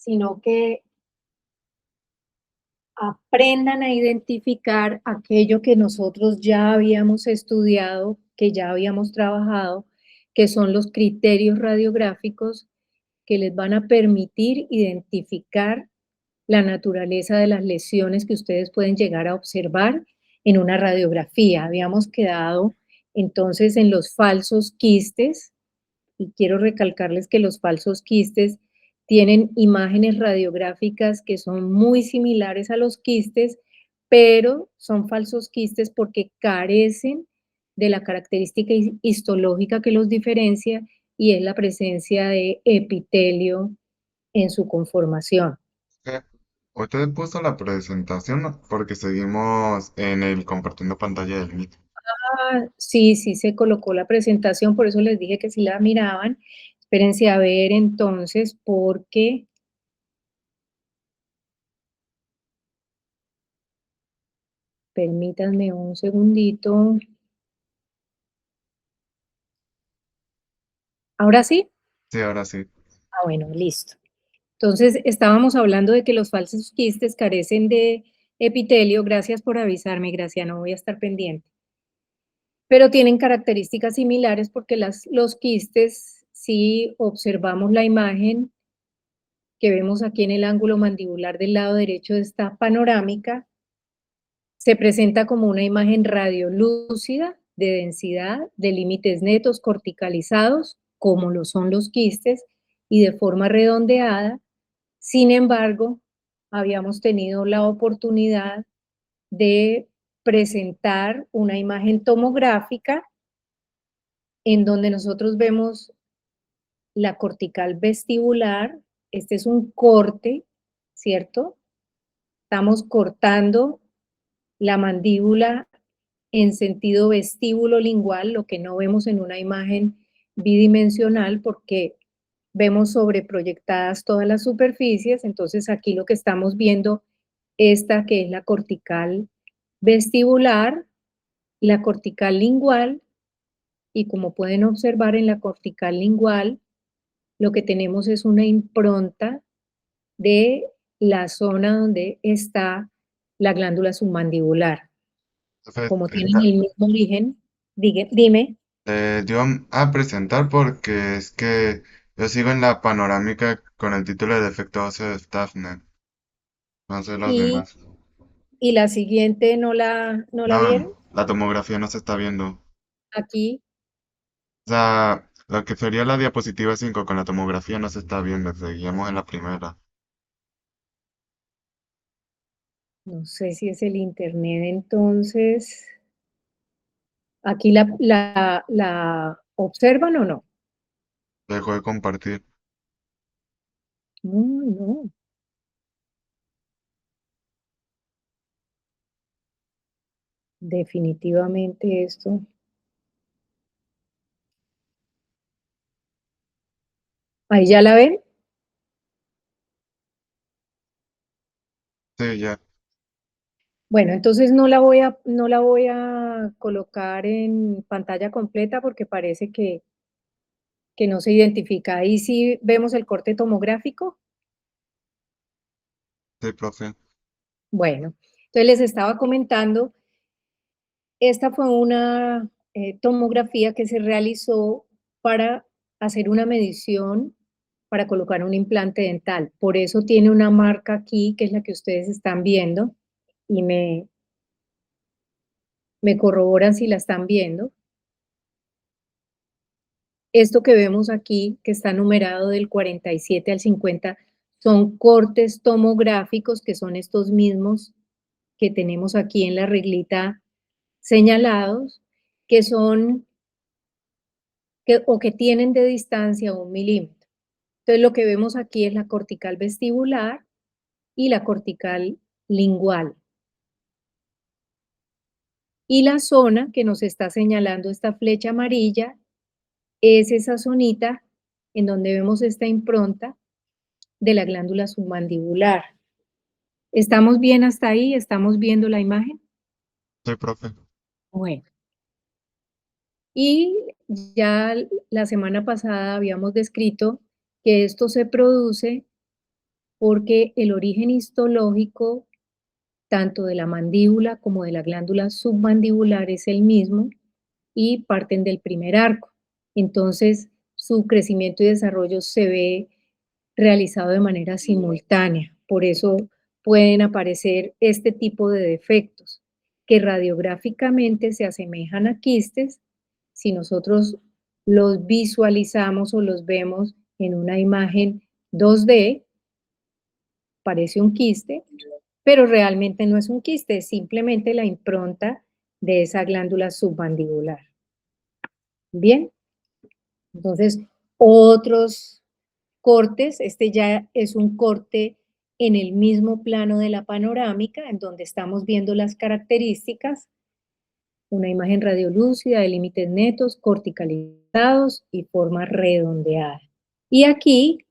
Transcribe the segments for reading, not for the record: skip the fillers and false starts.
sino que aprendan a identificar aquello que nosotros ya habíamos estudiado, que ya habíamos trabajado, que son los criterios radiográficos que les van a permitir identificar la naturaleza de las lesiones que ustedes pueden llegar a observar en una radiografía. Habíamos quedado entonces en los falsos quistes, y quiero recalcarles que los falsos quistes tienen imágenes radiográficas que son muy similares a los quistes, pero son falsos quistes porque carecen de la característica histológica que los diferencia y es la presencia de epitelio en su conformación. Eh, Usted puso la presentación, ¿no? Porque seguimos en el compartiendo pantalla del Meet. Ah, sí, sí se colocó la presentación, por eso les dije que si la miraban. Espérense a ver entonces, porque permítanme un segundito. ¿Ahora sí? Sí, ahora sí. Ah, bueno, listo. Entonces, estábamos hablando de que los falsos quistes carecen de epitelio. Gracias por avisarme, Graciano, voy a estar pendiente. Pero tienen características similares porque los quistes, si observamos la imagen que vemos aquí en el ángulo mandibular del lado derecho de esta panorámica, se presenta como una imagen radiolúcida de densidad, de límites netos corticalizados, como lo son los quistes, y de forma redondeada. Sin embargo, habíamos tenido la oportunidad de presentar una imagen tomográfica en donde nosotros vemos la cortical vestibular. Este es un corte, ¿cierto? Estamos cortando la mandíbula en sentido vestíbulo lingual, lo que no vemos en una imagen bidimensional porque vemos sobreproyectadas todas las superficies. Entonces aquí lo que estamos viendo, esta que es la cortical vestibular, la cortical lingual, y como pueden observar en la cortical lingual, lo que tenemos es una impronta de la zona donde está la glándula submandibular. Entonces, Como tienen el mismo origen, dime. dio a presentar porque es que yo sigo en la panorámica con el título de defecto óseo de Staffner. No sé los Y, demás. y la siguiente no la vieron. No, la tomografía no se está viendo. Aquí, O sea, lo que sería la diapositiva 5 con la tomografía no se está viendo. Seguimos en la primera. no sé si es el internet entonces. Aquí la observan o no. Dejo de compartir. No, no, definitivamente esto. Ahí ya la ven. Sí, ya. Bueno, entonces no la voy a colocar en pantalla completa porque parece que no se identifica. Ahí sí vemos el corte tomográfico. Sí, profe. Bueno, entonces les estaba comentando, esta fue una tomografía que se realizó para hacer una medición para colocar un implante dental. Por eso tiene una marca aquí, que es la que ustedes están viendo, y me corroboran si la están viendo. Esto que vemos aquí, que está numerado del 47 al 50, son cortes tomográficos, que son estos mismos que tenemos aquí en la reglita señalados, que son o que tienen de distancia 1 milímetro. Entonces lo que vemos aquí es la cortical vestibular y la cortical lingual. Y la zona que nos está señalando esta flecha amarilla es esa zonita en donde vemos esta impronta de la glándula submandibular. ¿Estamos bien hasta ahí? ¿Estamos viendo la imagen? Sí, profe. Bueno, y ya la semana pasada habíamos descrito que esto se produce porque el origen histológico tanto de la mandíbula como de la glándula submandibular es el mismo y parten del primer arco. Entonces, su crecimiento y desarrollo se ve realizado de manera simultánea. Por eso pueden aparecer este tipo de defectos que radiográficamente se asemejan a quistes si nosotros los visualizamos o los vemos en una imagen 2D, parece un quiste, pero realmente no es un quiste, es simplemente la impronta de esa glándula submandibular. Bien, entonces otros cortes, este ya es un corte en el mismo plano de la panorámica, en donde estamos viendo las características, una imagen radiolúcida de límites netos, corticalizados y forma redondeada. Y aquí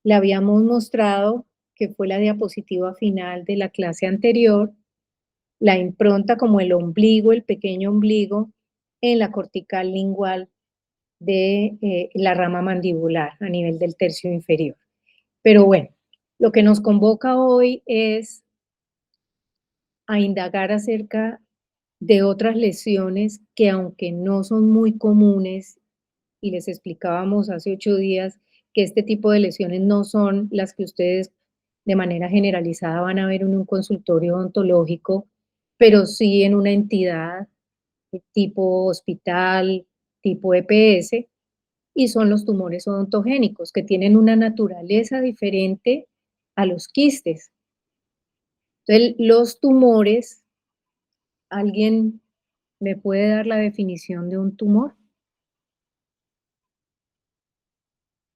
le habíamos mostrado, que fue la diapositiva final de la clase anterior, la impronta como el ombligo, el pequeño ombligo, en la cortical lingual de la rama mandibular a nivel del tercio inferior. Pero bueno, lo que nos convoca hoy es a indagar acerca de otras lesiones que, aunque no son muy comunes, y les explicábamos hace 8 días que este tipo de lesiones no son las que ustedes de manera generalizada van a ver en un consultorio odontológico, pero sí en una entidad tipo hospital, tipo EPS, y son los tumores odontogénicos, que tienen una naturaleza diferente a los quistes. Entonces, los tumores, ¿alguien me puede dar la definición de un tumor?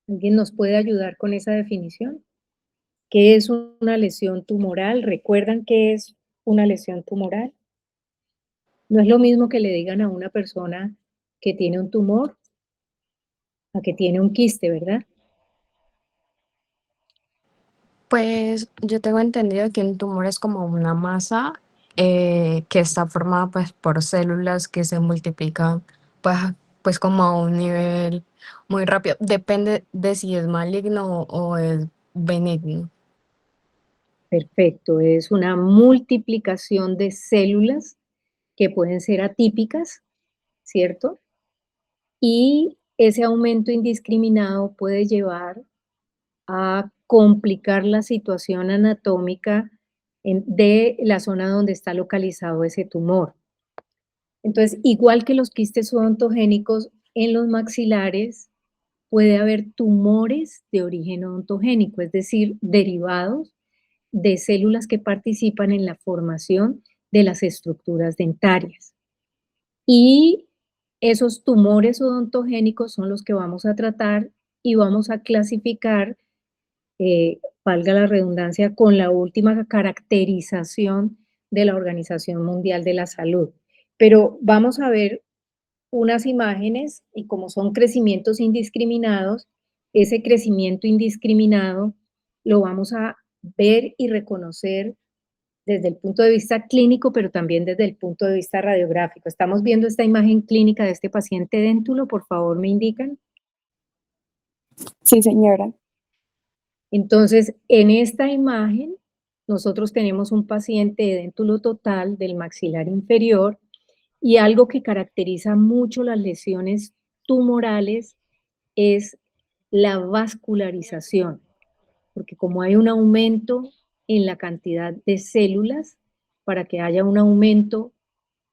¿Alguien nos puede ayudar con esa definición? ¿Qué es una lesión tumoral? ¿Recuerdan qué es una lesión tumoral? No es lo mismo que le digan a una persona que tiene un tumor a que tiene un quiste, ¿verdad? Pues yo tengo entendido que un tumor es como una masa que está formada pues por células que se multiplican pues, pues como a un nivel muy rápido. Depende de si es maligno o es benigno. Perfecto, es una multiplicación de células que pueden ser atípicas, ¿cierto? Y ese aumento indiscriminado puede llevar a complicar la situación anatómica de la zona donde está localizado ese tumor. Entonces, igual que los quistes odontogénicos, en los maxilares puede haber tumores de origen odontogénico, es decir, derivados de células que participan en la formación de las estructuras dentarias. Y esos tumores odontogénicos son los que vamos a tratar y vamos a clasificar, valga la redundancia, con la última caracterización de la Organización Mundial de la Salud. Pero vamos a ver unas imágenes y como son crecimientos indiscriminados, ese crecimiento indiscriminado lo vamos a ver y reconocer desde el punto de vista clínico, pero también desde el punto de vista radiográfico. Estamos viendo esta imagen clínica de este paciente déntulo, por favor, ¿me indican? Sí, señora. Entonces, en esta imagen, nosotros tenemos un paciente de déntulo total del maxilar inferior y algo que caracteriza mucho las lesiones tumorales es la vascularización, porque como hay un aumento en la cantidad de células, para que haya un aumento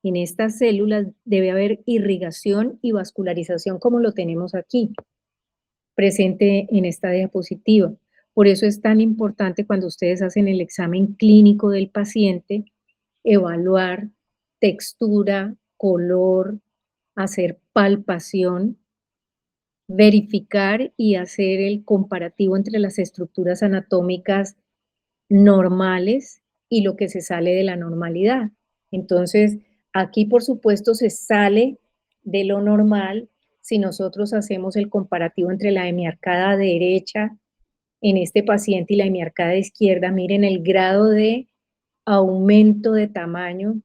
en estas células debe haber irrigación y vascularización como lo tenemos aquí, presente en esta diapositiva. Por eso es tan importante cuando ustedes hacen el examen clínico del paciente, evaluar textura, color, hacer palpación, verificar y hacer el comparativo entre las estructuras anatómicas normales y lo que se sale de la normalidad. Entonces, aquí por supuesto se sale de lo normal si nosotros hacemos el comparativo entre la hemiarcada derecha en este paciente y la hemiarcada izquierda. Miren el grado de aumento de tamaño,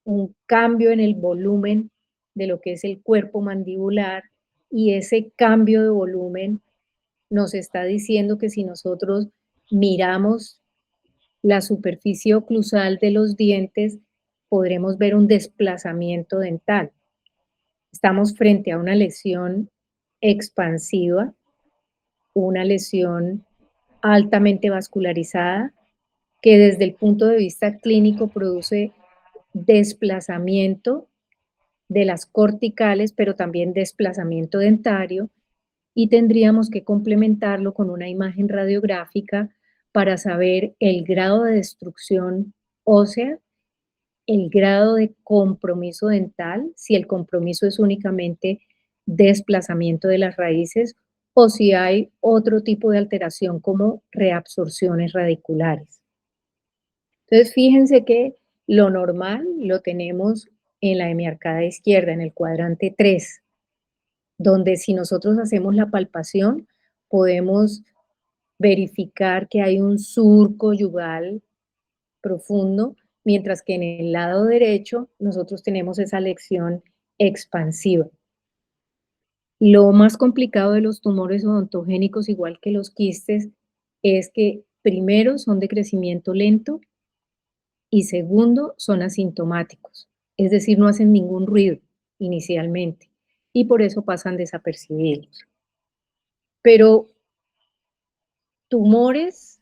un cambio en el volumen de lo que es el cuerpo mandibular, y ese cambio de volumen nos está diciendo que si nosotros miramos la superficie oclusal de los dientes, podremos ver un desplazamiento dental. Estamos frente a una lesión expansiva, una lesión altamente vascularizada, que desde el punto de vista clínico produce desplazamiento de las corticales, pero también desplazamiento dentario, y tendríamos que complementarlo con una imagen radiográfica para saber el grado de destrucción ósea, el grado de compromiso dental, si el compromiso es únicamente desplazamiento de las raíces o si hay otro tipo de alteración como reabsorciones radiculares. Entonces, fíjense que lo normal lo tenemos en la hemiarcada izquierda, en el cuadrante 3, donde si nosotros hacemos la palpación, podemos verificar que hay un surco yugal profundo, mientras que en el lado derecho nosotros tenemos esa lesión expansiva. Lo más complicado de los tumores odontogénicos, igual que los quistes, es que primero son de crecimiento lento y segundo son asintomáticos, es decir, no hacen ningún ruido inicialmente y por eso pasan desapercibidos. Pero tumores,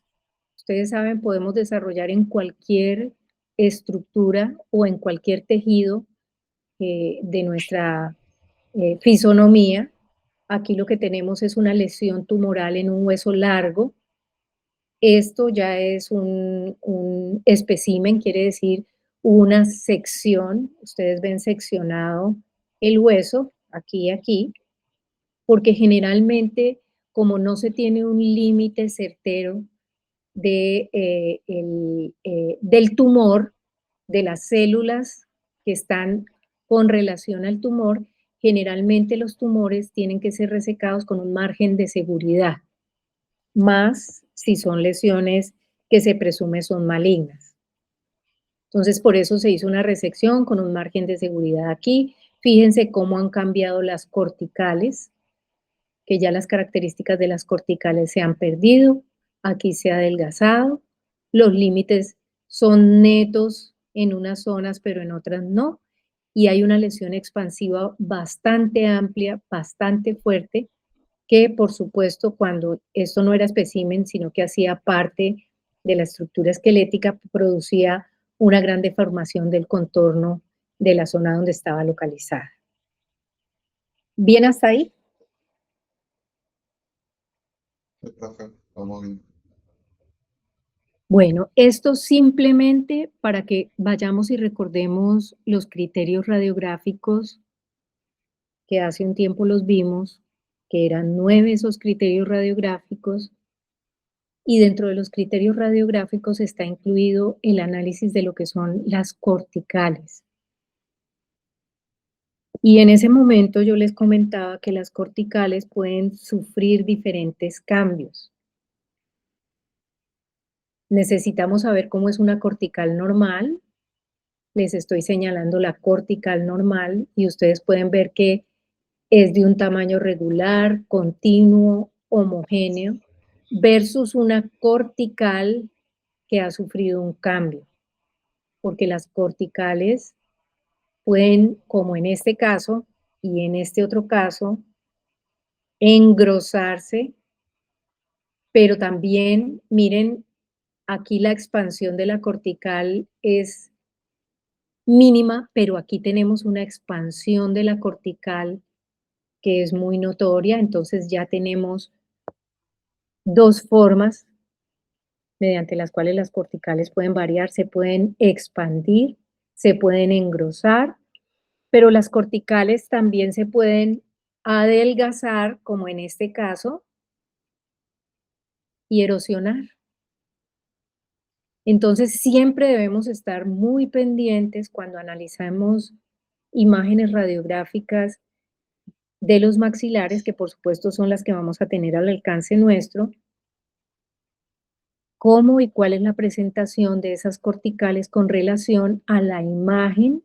ustedes saben, podemos desarrollar en cualquier estructura o en cualquier tejido de nuestra fisonomía. Aquí lo que tenemos es una lesión tumoral en un hueso largo. Esto ya es un espécimen, quiere decir una sección. Ustedes ven seccionado el hueso, aquí y aquí, porque generalmente, como no se tiene un límite certero del tumor, de las células que están con relación al tumor, generalmente los tumores tienen que ser resecados con un margen de seguridad, más si son lesiones que se presume son malignas. Entonces, por eso se hizo una resección con un margen de seguridad aquí. Fíjense cómo han cambiado las corticales, que ya las características de las corticales se han perdido. Aquí se ha adelgazado. Los límites son netos en unas zonas, pero en otras no. Y hay una lesión expansiva bastante amplia, bastante fuerte, que por supuesto cuando esto no era espécimen, sino que hacía parte de la estructura esquelética, producía una gran deformación del contorno de la zona donde estaba localizada. ¿Bien hasta ahí? Sí, profe, vamos bien. Bueno, esto simplemente para que vayamos y recordemos los criterios radiográficos que hace un tiempo los vimos, que eran 9 esos criterios radiográficos, y dentro de los criterios radiográficos está incluido el análisis de lo que son las corticales. Y en ese momento yo les comentaba que las corticales pueden sufrir diferentes cambios. Necesitamos saber cómo es una cortical normal. Les estoy señalando la cortical normal y ustedes pueden ver que es de un tamaño regular, continuo, homogéneo, versus una cortical que ha sufrido un cambio, porque las corticales pueden, como en este caso y en este otro caso, engrosarse, pero también, miren, aquí la expansión de la cortical es mínima, pero aquí tenemos una expansión de la cortical que es muy notoria, entonces ya tenemos dos formas mediante las cuales las corticales pueden variar, se pueden expandir, se pueden engrosar, pero las corticales también se pueden adelgazar, como en este caso, y erosionar. Entonces siempre debemos estar muy pendientes cuando analizamos imágenes radiográficas de los maxilares, que por supuesto son las que vamos a tener al alcance nuestro, cómo y cuál es la presentación de esas corticales con relación a la imagen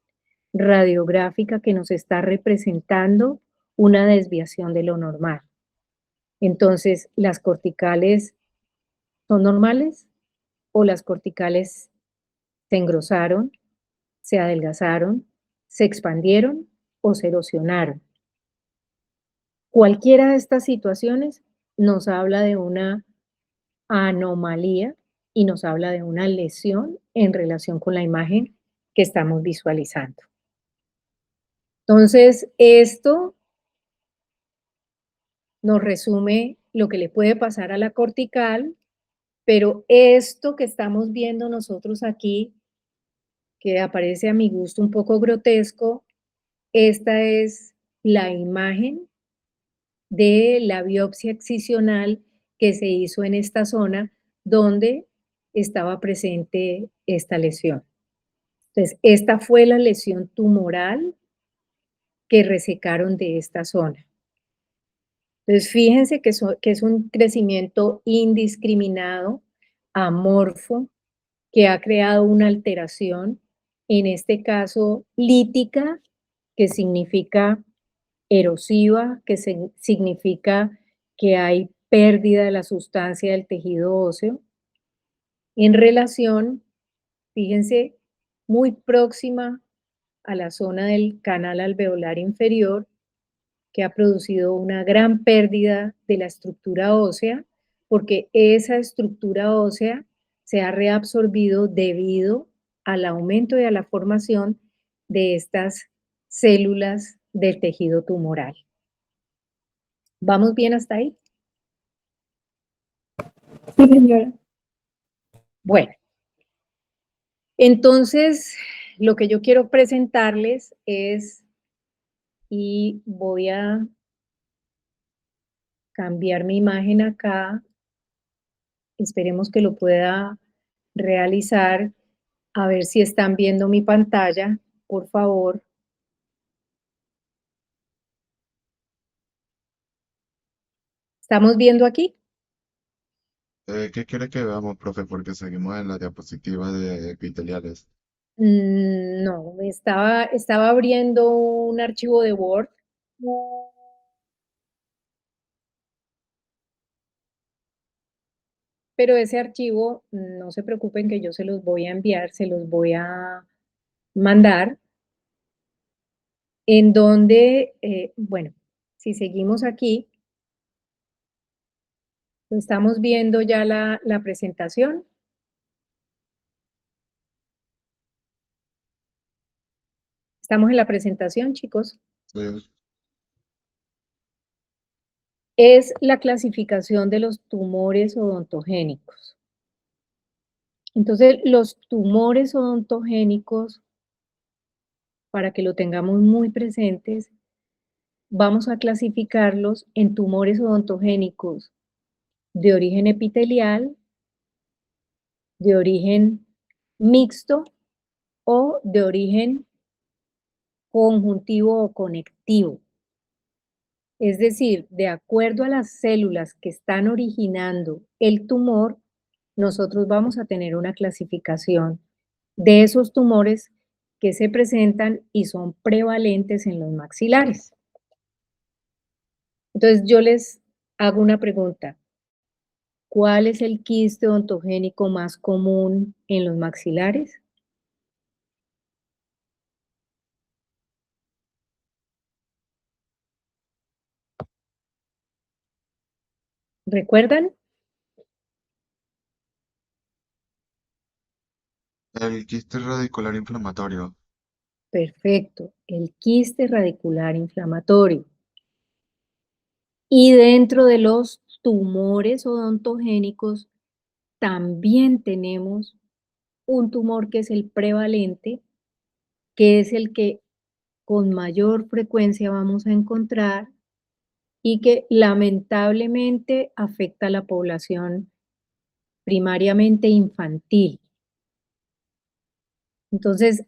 radiográfica que nos está representando una desviación de lo normal. Entonces, las corticales ¿Son normales o las corticales se engrosaron, se adelgazaron, se expandieron o se erosionaron? Cualquiera de estas situaciones nos habla de una anomalía y nos habla de una lesión en relación con la imagen que estamos visualizando. Entonces, esto nos resume lo que le puede pasar a la cortical, pero esto que estamos viendo nosotros aquí, que aparece a mi gusto un poco grotesco, esta es la imagen de la biopsia excisional que se hizo en esta zona donde estaba presente esta lesión. Entonces, esta fue la lesión tumoral que resecaron de esta zona. Entonces, fíjense que es un crecimiento indiscriminado, amorfo, que ha creado una alteración, en este caso lítica, que significa erosiva, que significa que hay pérdida de la sustancia del tejido óseo, en relación, fíjense, muy próxima a la zona del canal alveolar inferior, que ha producido una gran pérdida de la estructura ósea, porque esa estructura ósea se ha reabsorbido debido al aumento y a la formación de estas células del tejido tumoral. ¿Vamos bien hasta ahí? Sí, señora. Bueno, entonces lo que yo quiero presentarles es, y voy a cambiar mi imagen acá, esperemos que lo pueda realizar, a ver si están viendo mi pantalla, por favor. ¿Estamos viendo aquí? ¿Qué quiere que veamos, profe? Porque seguimos en la diapositiva de epiteliales. No, estaba abriendo un archivo de Word. Pero ese archivo, no se preocupen que yo se los voy a enviar, se los voy a mandar, en donde, bueno, si seguimos aquí, estamos viendo ya la presentación. Estamos en la presentación, chicos. Sí. Es la clasificación de los tumores odontogénicos. Entonces, los tumores odontogénicos, para que lo tengamos muy presentes, vamos a clasificarlos en tumores odontogénicos de origen epitelial, de origen mixto o de origen conjuntivo o conectivo. Es decir, de acuerdo a las células que están originando el tumor, nosotros vamos a tener una clasificación de esos tumores que se presentan y son prevalentes en los maxilares. Entonces, yo les hago una pregunta. ¿Cuál es el quiste odontogénico más común en los maxilares? ¿Recuerdan? El quiste radicular inflamatorio. Perfecto, el quiste radicular inflamatorio. Y dentro de los tumores odontogénicos también tenemos un tumor que es el prevalente, que es el que con mayor frecuencia vamos a encontrar y que lamentablemente afecta a la población primariamente infantil. Entonces,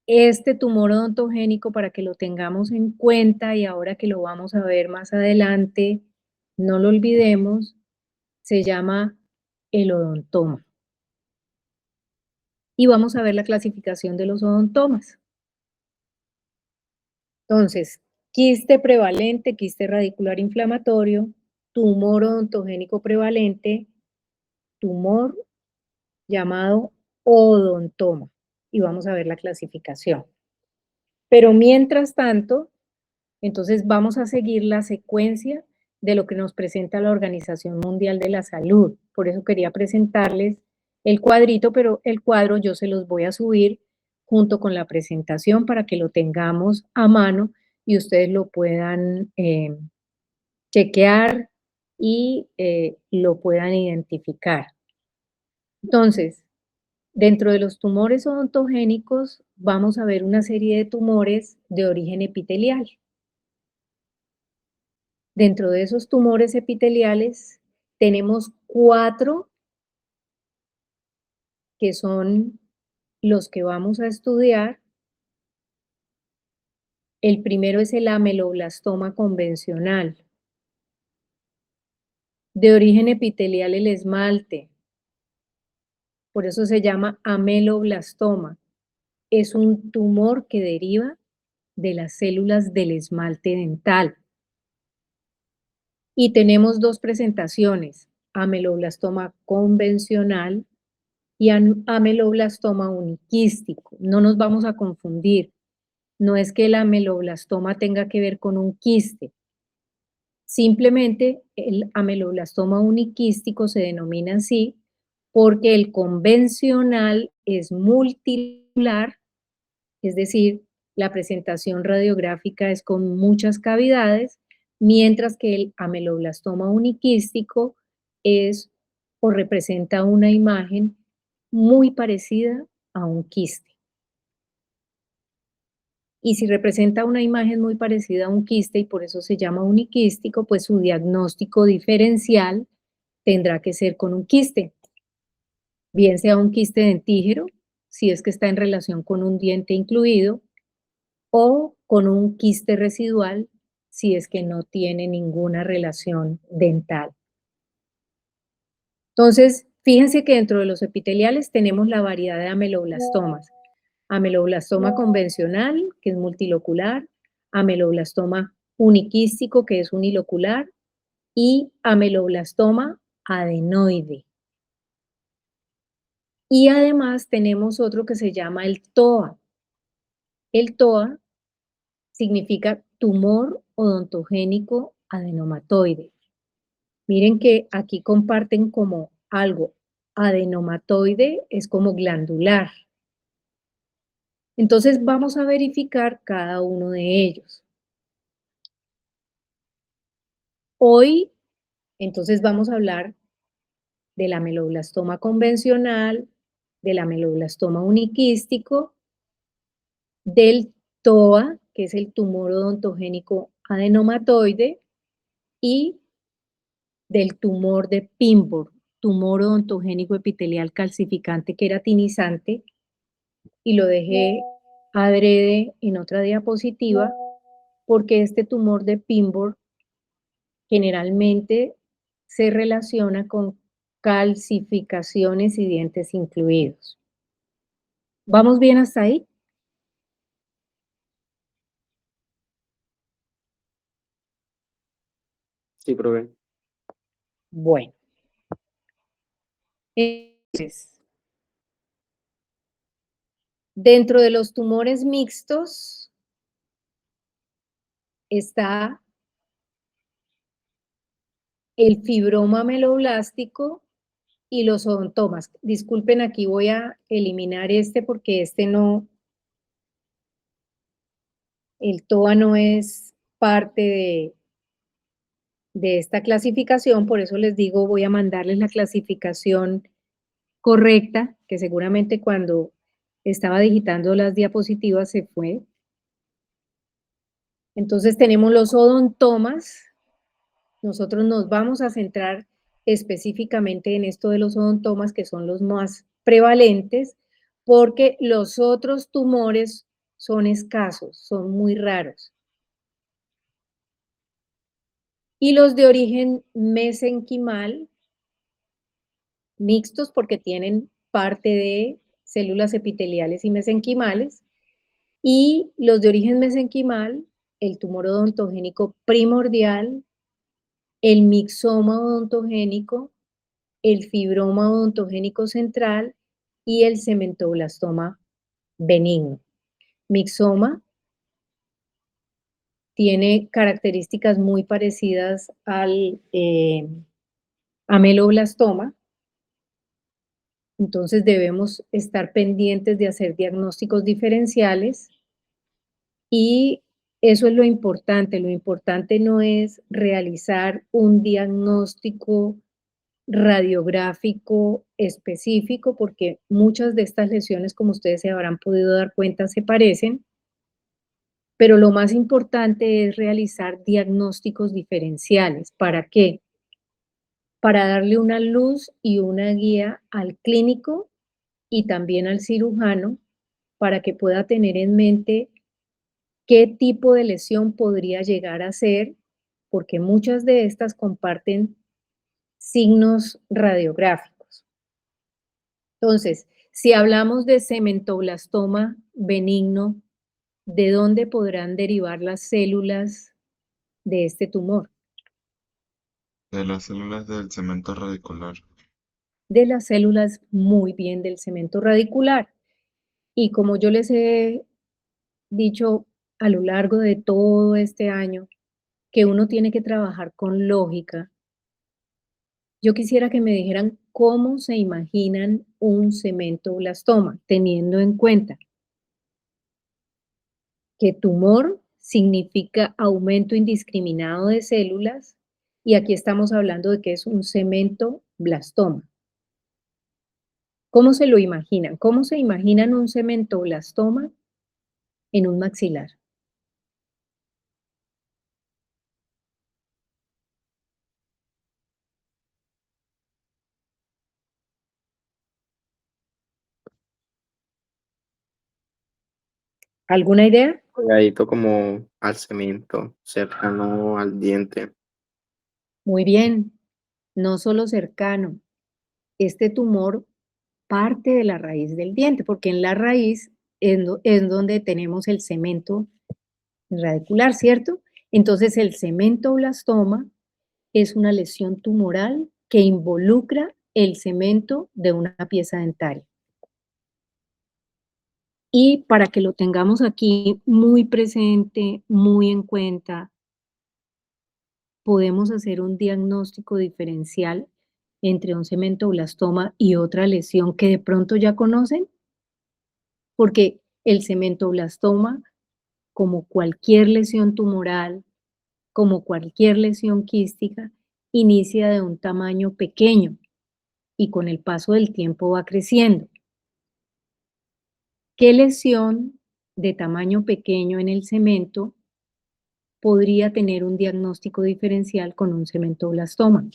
este tumor odontogénico, para que lo tengamos en cuenta y ahora que lo vamos a ver más adelante, no lo olvidemos, se llama el odontoma. Y vamos a ver la clasificación de los odontomas. Entonces, quiste prevalente, quiste radicular inflamatorio, tumor odontogénico prevalente, tumor llamado odontoma y vamos a ver la clasificación. Pero mientras tanto, entonces vamos a seguir la secuencia de lo que nos presenta la Organización Mundial de la Salud. Por eso quería presentarles el cuadrito, pero el cuadro yo se los voy a subir junto con la presentación para que lo tengamos a mano y ustedes lo puedan chequear y lo puedan identificar. Entonces, dentro de los tumores odontogénicos vamos a ver una serie de tumores de origen epitelial. Dentro de esos tumores epiteliales tenemos 4 que son los que vamos a estudiar. El primero es el ameloblastoma convencional. De origen epitelial el esmalte, por eso se llama ameloblastoma. Es un tumor que deriva de las células del esmalte dental. Y tenemos 2 presentaciones, ameloblastoma convencional y ameloblastoma uniquístico. No nos vamos a confundir. No es que el ameloblastoma tenga que ver con un quiste. Simplemente el ameloblastoma uniquístico se denomina así porque el convencional es multicelular, es decir, la presentación radiográfica es con muchas cavidades, mientras que el ameloblastoma uniquístico es o representa una imagen muy parecida a un quiste. Y si representa una imagen muy parecida a un quiste y por eso se llama uniquístico, pues su diagnóstico diferencial tendrá que ser con un quiste, bien sea un quiste dentígero, si es que está en relación con un diente incluido, o con un quiste residual, si es que no tiene ninguna relación dental. Entonces, fíjense que dentro de los epiteliales tenemos la variedad de ameloblastomas. Ameloblastoma convencional, que es multilocular, ameloblastoma uniquístico, que es unilocular, y ameloblastoma adenoide. Y además tenemos otro que se llama el TOA. El TOA significa tumor odontogénico adenomatoide. Miren que aquí comparten como algo. Adenomatoide es como glandular. Entonces vamos a verificar cada uno de ellos. Hoy, entonces vamos a hablar del ameloblastoma convencional, del ameloblastoma uniquístico, del TOA, que es el tumor odontogénico adenomatoide, y del tumor de Pinborg, tumor odontogénico epitelial calcificante queratinizante, y lo dejé adrede en otra diapositiva, porque este tumor de Pinborg generalmente se relaciona con calcificaciones y dientes incluidos. ¿Vamos bien hasta ahí? Sí, profe. Bueno. Entonces, dentro de los tumores mixtos está el fibroma ameloblástico y los odontomas. Disculpen, aquí voy a eliminar este porque este no, el TOA no es parte de esta clasificación, por eso les digo, voy a mandarles la clasificación correcta, que seguramente cuando estaba digitando las diapositivas se fue. Entonces tenemos los odontomas. Nosotros nos vamos a centrar específicamente en esto de los odontomas, que son los más prevalentes, porque los otros tumores son escasos, son muy raros. Y los de origen mesenquimal, mixtos porque tienen parte de células epiteliales y mesenquimales, y los de origen mesenquimal, el tumor odontogénico primordial, el mixoma odontogénico el fibroma odontogénico central y el cementoblastoma benigno. Mixoma tiene características muy parecidas al ameloblastoma, entonces debemos estar pendientes de hacer diagnósticos diferenciales y eso es lo importante no es realizar un diagnóstico radiográfico específico, porque muchas de estas lesiones, como ustedes se habrán podido dar cuenta, se parecen, pero lo más importante es realizar diagnósticos diferenciales. ¿Para qué? Para darle una luz y una guía al clínico y también al cirujano para que pueda tener en mente qué tipo de lesión podría llegar a ser, porque muchas de estas comparten signos radiográficos. Entonces, si hablamos de cementoblastoma benigno, ¿de dónde podrán derivar las células de este tumor? De las células del cemento radicular. De las células muy bien del cemento radicular. Y como yo les he dicho a lo largo de todo este año, que uno tiene que trabajar con lógica, yo quisiera que me dijeran cómo se imaginan un cementoblastoma, teniendo en cuenta que tumor significa aumento indiscriminado de células y aquí estamos hablando de que es un cementoblastoma. ¿Cómo se lo imaginan? ¿Cómo se imaginan un cementoblastoma en un maxilar? ¿Alguna idea? Pegadito como al cemento, cercano al diente. Muy bien, no solo cercano. Este tumor parte de la raíz del diente, porque en la raíz es donde tenemos el cemento radicular, ¿cierto? Entonces el cementoblastoma es una lesión tumoral que involucra el cemento de una pieza dentaria. Y para que lo tengamos aquí muy presente, muy en cuenta, podemos hacer un diagnóstico diferencial entre un cementoblastoma y otra lesión que de pronto ya conocen, porque el cementoblastoma, como cualquier lesión tumoral, como cualquier lesión quística, inicia de un tamaño pequeño y con el paso del tiempo va creciendo. ¿Qué lesión de tamaño pequeño en el cemento podría tener un diagnóstico diferencial con un cementoblastoma?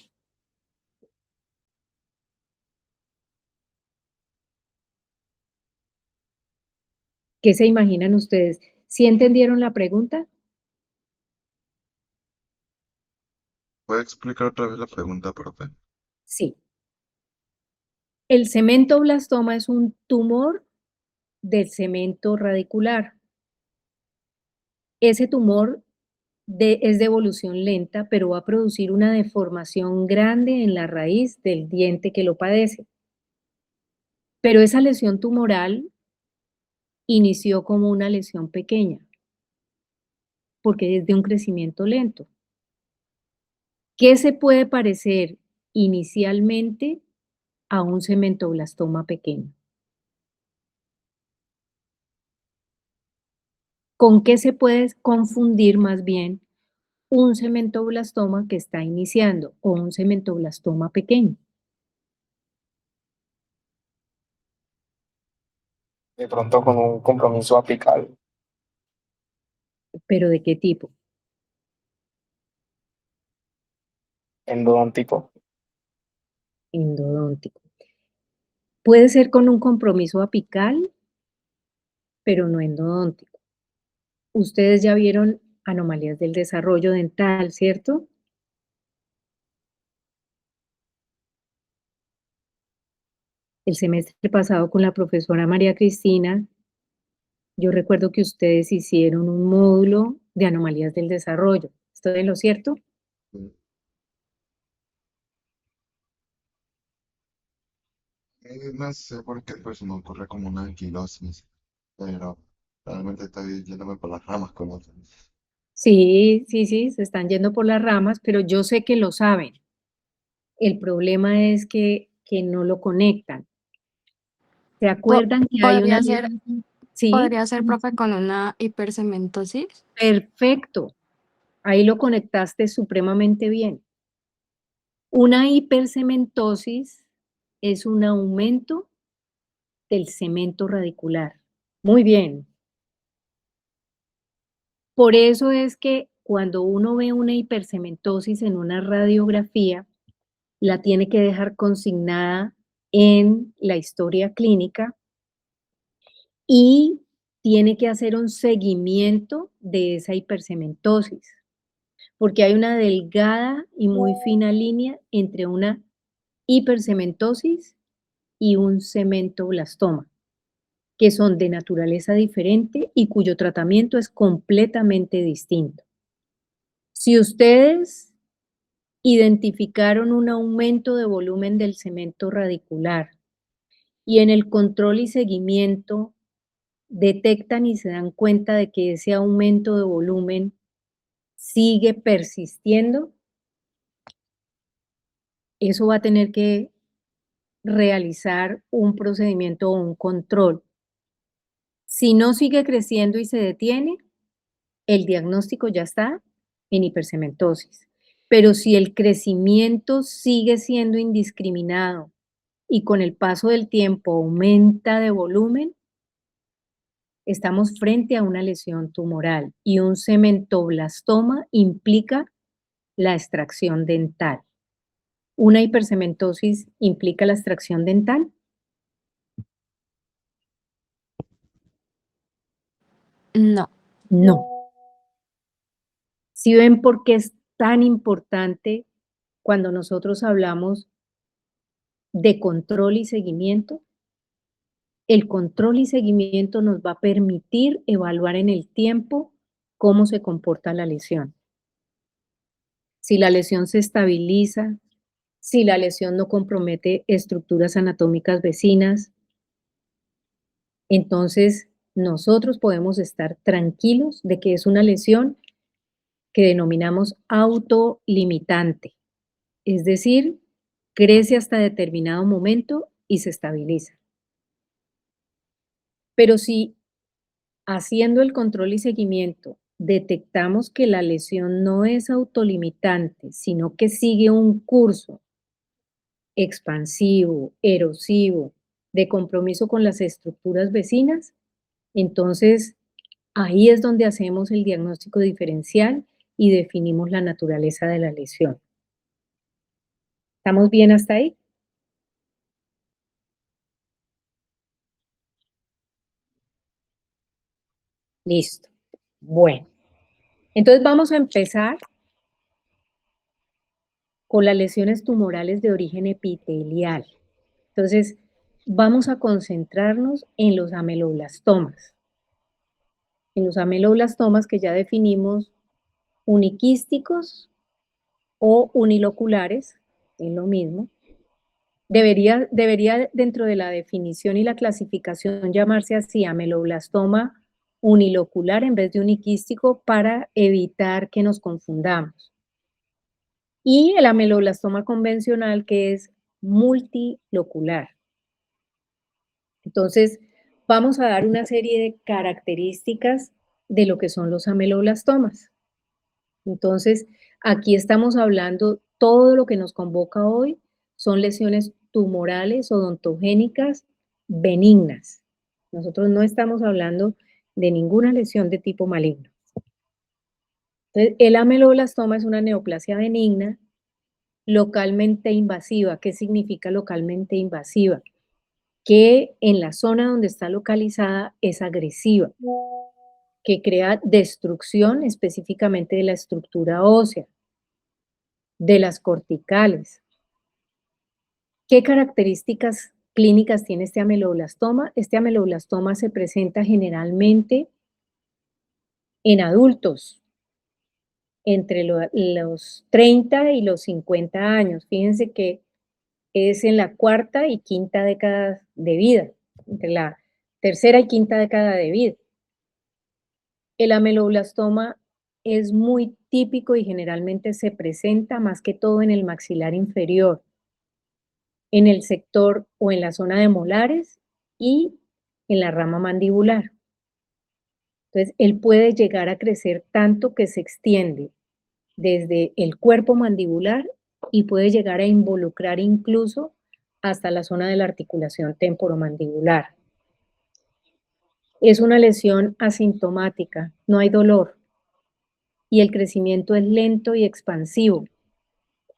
¿Qué se imaginan ustedes? ¿Sí entendieron la pregunta? ¿Puede explicar otra vez la pregunta, profe? Sí. El cementoblastoma es un tumor del cemento radicular. Ese tumor es de evolución lenta, pero va a producir una deformación grande en la raíz del diente que lo padece. Pero esa lesión tumoral inició como una lesión pequeña, porque es de un crecimiento lento. ¿Qué se puede parecer inicialmente a un cementoblastoma pequeño? ¿Con qué se puede confundir más bien un cementoblastoma que está iniciando o un cementoblastoma pequeño? De pronto con un compromiso apical ¿Pero de qué tipo? endodóntico. Endodóntico. Puede ser con un compromiso apical, pero no endodóntico. Ustedes ya vieron anomalías del desarrollo dental, ¿cierto? El semestre pasado con la profesora María Cristina, yo recuerdo que ustedes hicieron un módulo de anomalías del desarrollo. ¿Estoy en lo cierto? Sí. No sé por qué pues me ocurre como una anquilosis, pero realmente estoy yéndome por las ramas con eso. Sí, sí, sí, se están yendo por las ramas, pero yo sé que lo saben. El problema es que no lo conectan. ¿Se Po- acuerdan que hay una podría ser, lesión? Sí, podría ser, profe, con una hipercementosis. perfecto. Ahí lo conectaste supremamente bien. Una hipercementosis es un aumento del cemento radicular. Muy bien. Por eso es que cuando uno ve una hipercementosis en una radiografía, la tiene que dejar consignada en la historia clínica y tiene que hacer un seguimiento de esa hipercementosis, porque hay una delgada y muy fina línea entre una hipercementosis y un cementoblastoma, que son de naturaleza diferente y cuyo tratamiento es completamente distinto. Si ustedes identificaron un aumento de volumen del cemento radicular y en el control y seguimiento detectan y se dan cuenta de que ese aumento de volumen sigue persistiendo, eso va a tener que realizar un procedimiento o un control. Si no sigue creciendo y se detiene, el diagnóstico ya está en hipercementosis. Pero si el crecimiento sigue siendo indiscriminado y con el paso del tiempo aumenta de volumen, estamos frente a una lesión tumoral y un cementoblastoma implica la extracción dental. ¿Una hipercementosis implica la extracción dental? No. No. ¿Sí ven por qué es tan importante cuando nosotros hablamos de control y seguimiento? El control y seguimiento nos va a permitir evaluar en el tiempo cómo se comporta la lesión. Si la lesión se estabiliza, si la lesión no compromete estructuras anatómicas vecinas, entonces nosotros podemos estar tranquilos de que es una lesión que denominamos autolimitante, es decir, crece hasta determinado momento y se estabiliza. Pero si haciendo el control y seguimiento detectamos que la lesión no es autolimitante, sino que sigue un curso expansivo, erosivo, de compromiso con las estructuras vecinas, entonces ahí es donde hacemos el diagnóstico diferencial y definimos la naturaleza de la lesión. ¿Estamos bien hasta ahí? Listo. Bueno, entonces vamos a empezar con las lesiones tumorales de origen epitelial. Entonces, vamos a concentrarnos en los ameloblastomas. En los ameloblastomas que ya definimos uniquísticos o uniloculares, es lo mismo. Debería dentro de la definición y la clasificación llamarse así ameloblastoma unilocular en vez de uniquístico para evitar que nos confundamos. Y el ameloblastoma convencional que es multilocular. Entonces, vamos a dar una serie de características de lo que son los ameloblastomas. Entonces, aquí estamos hablando, todo lo que nos convoca hoy son lesiones tumorales odontogénicas benignas. Nosotros no estamos hablando de ninguna lesión de tipo maligno. Entonces, el ameloblastoma es una neoplasia benigna localmente invasiva. ¿Qué significa localmente invasiva? Que en la zona donde está localizada es agresiva, que crea destrucción específicamente de la estructura ósea, de las corticales. ¿Qué características clínicas tiene este ameloblastoma? Este ameloblastoma se presenta generalmente en adultos entre los 30 y los 50 años. Fíjense que es en la cuarta y quinta década de vida, entre la tercera y quinta década de vida. El ameloblastoma es muy típico y generalmente se presenta más que todo en el maxilar inferior, en el sector o en la zona de molares y en la rama mandibular. Entonces, él puede llegar a crecer tanto que se extiende desde el cuerpo mandibular y puede llegar a involucrar incluso hasta la zona de la articulación temporomandibular. Es una lesión asintomática, no hay dolor y el crecimiento es lento y expansivo.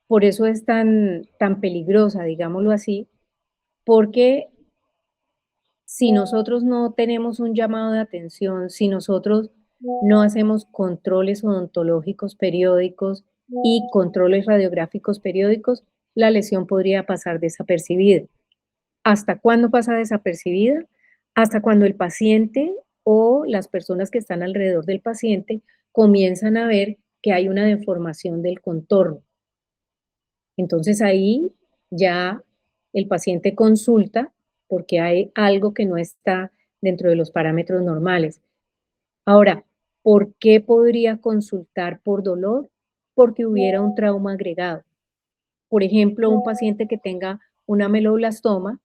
Por eso es tan peligrosa, digámoslo así, porque si nosotros no tenemos un llamado de atención, si nosotros no hacemos controles odontológicos periódicos y controles radiográficos periódicos, la lesión podría pasar desapercibida. ¿Hasta cuándo pasa desapercibida? Hasta cuando el paciente o las personas que están alrededor del paciente comienzan a ver que hay una deformación del contorno. Entonces ahí ya el paciente consulta porque hay algo que no está dentro de los parámetros normales. Ahora, ¿por qué podría consultar por dolor? Porque hubiera un trauma agregado. Por ejemplo, un paciente que tenga un ameloblastoma,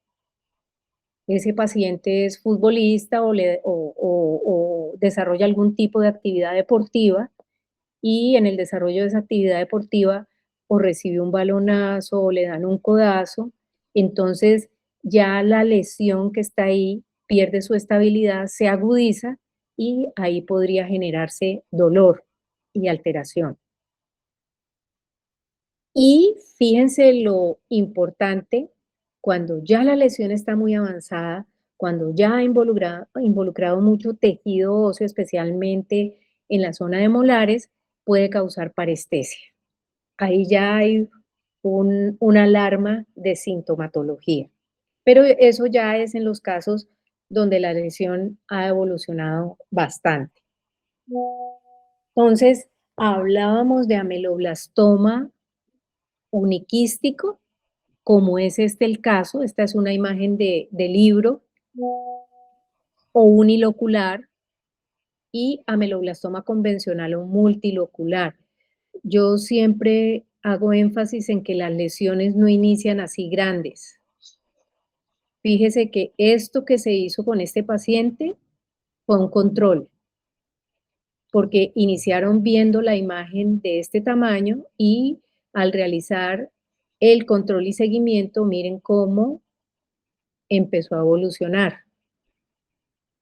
ese paciente es futbolista o desarrolla algún tipo de actividad deportiva y en el desarrollo de esa actividad deportiva o recibe un balonazo o le dan un codazo, entonces ya la lesión que está ahí pierde su estabilidad, se agudiza y ahí podría generarse dolor y alteración. Y fíjense lo importante, cuando ya la lesión está muy avanzada, cuando ya ha involucrado mucho tejido óseo, especialmente en la zona de molares, puede causar parestesia. Ahí ya hay una alarma de sintomatología. Pero eso ya es en los casos donde la lesión ha evolucionado bastante. Entonces, hablábamos de ameloblastoma uniquístico, como es este el caso. Esta es una imagen de libro, o unilocular, y ameloblastoma convencional o multilocular. Yo siempre hago énfasis en que las lesiones no inician así grandes. Fíjese que esto que se hizo con este paciente fue un control, porque iniciaron viendo la imagen de este tamaño y al realizar el control y seguimiento, miren cómo empezó a evolucionar.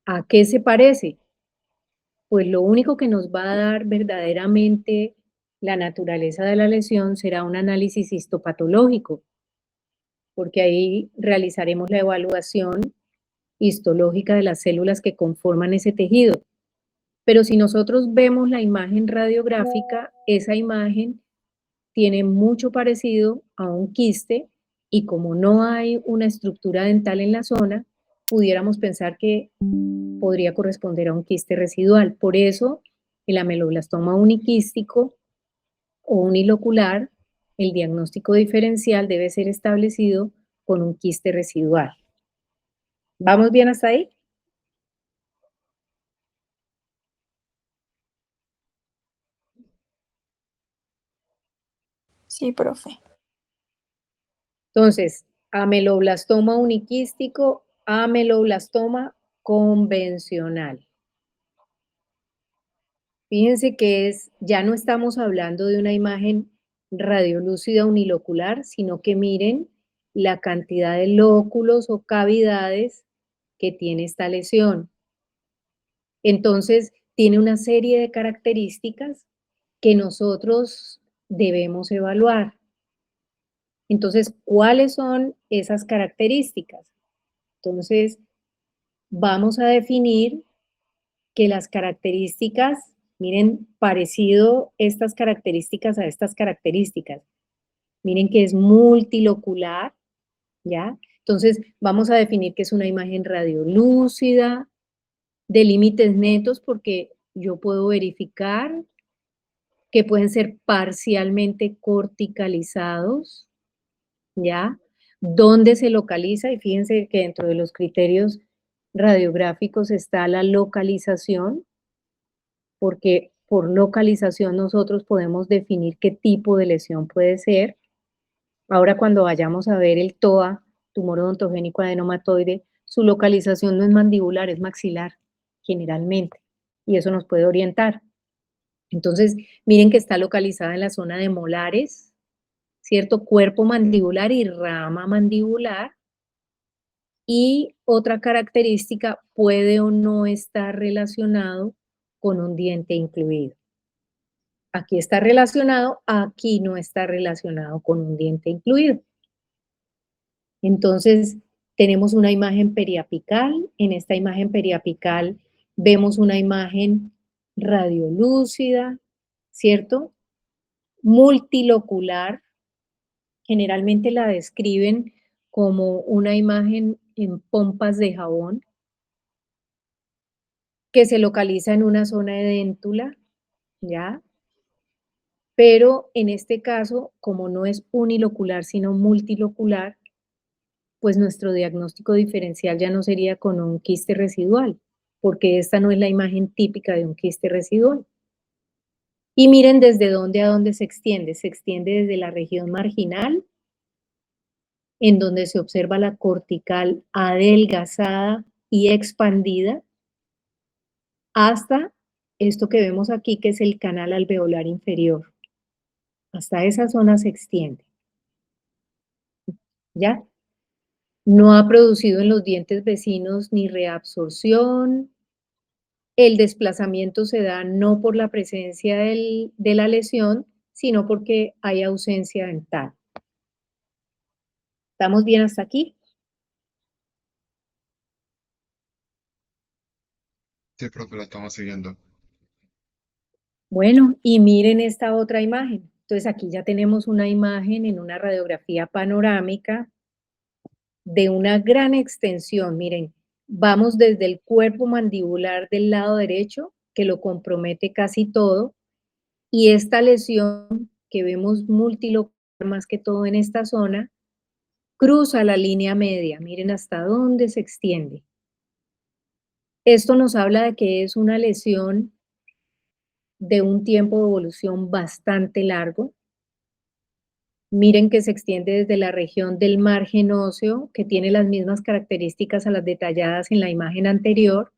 ¿A qué se parece? Pues lo único que nos va a dar verdaderamente la naturaleza de la lesión será un análisis histopatológico, porque ahí realizaremos la evaluación histológica de las células que conforman ese tejido. Pero si nosotros vemos la imagen radiográfica, esa imagen tiene mucho parecido a un quiste y como no hay una estructura dental en la zona, pudiéramos pensar que podría corresponder a un quiste residual. Por eso, el ameloblastoma uniquístico o unilocular, el diagnóstico diferencial debe ser establecido con un quiste residual. ¿Vamos bien hasta ahí? Sí, profe. Entonces, ameloblastoma uniquístico, ameloblastoma convencional. Fíjense que ya no estamos hablando de una imagen radiolúcida unilocular, sino que miren la cantidad de lóculos o cavidades que tiene esta lesión. Entonces, tiene una serie de características que nosotros debemos evaluar. Entonces, ¿cuáles son esas características? Entonces, vamos a definir que las características, miren, parecido estas características a estas características. Miren que es multilocular, ¿ya? Entonces, vamos a definir que es una imagen radiolúcida, de límites netos, porque yo puedo verificar que pueden ser parcialmente corticalizados, ¿ya? ¿Dónde se localiza? Y fíjense que dentro de los criterios radiográficos está la localización, porque por localización nosotros podemos definir qué tipo de lesión puede ser. Ahora cuando vayamos a ver el TOA, tumor odontogénico adenomatoide, su localización no es mandibular, es maxilar, generalmente, y eso nos puede orientar. Entonces, miren que está localizada en la zona de molares, ¿cierto? Cuerpo mandibular y rama mandibular. Y otra característica, puede o no estar relacionado con un diente incluido. Aquí está relacionado, aquí no está relacionado con un diente incluido. Entonces, tenemos una imagen periapical. En esta imagen periapical vemos una imagen radiolúcida, ¿cierto? Multilocular. Generalmente la describen como una imagen en pompas de jabón que se localiza en una zona de déntula, ¿ya? Pero en este caso, como no es unilocular, sino multilocular, pues nuestro diagnóstico diferencial ya no sería con un quiste residual, porque esta no es la imagen típica de un quiste residual. Y miren desde dónde a dónde se extiende. Se extiende desde la región marginal, en donde se observa la cortical adelgazada y expandida, hasta esto que vemos aquí, que es el canal alveolar inferior. Hasta esa zona se extiende, ¿ya? No ha producido en los dientes vecinos ni reabsorción. El desplazamiento se da no por la presencia de la lesión, sino porque hay ausencia dental. ¿Estamos bien hasta aquí? Sí, profe, la estamos siguiendo. Bueno, y miren esta otra imagen. Entonces aquí ya tenemos una imagen en una radiografía panorámica de una gran extensión. Miren, vamos desde el cuerpo mandibular del lado derecho, que lo compromete casi todo, y esta lesión que vemos multilocular más que todo en esta zona, cruza la línea media. Miren hasta dónde se extiende. Esto nos habla de que es una lesión de un tiempo de evolución bastante largo. Miren que se extiende desde la región del margen óseo, que tiene las mismas características a las detalladas en la imagen anterior,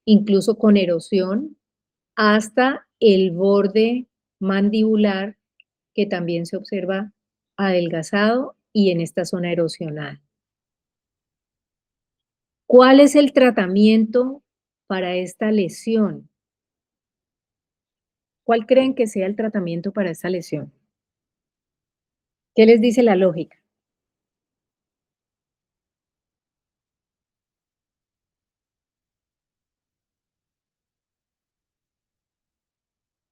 incluso con erosión, hasta el borde mandibular, que también se observa adelgazado y en esta zona erosional. ¿Cuál es el tratamiento para esta lesión? ¿Cuál creen que sea el tratamiento para esta lesión? ¿Qué les dice la lógica?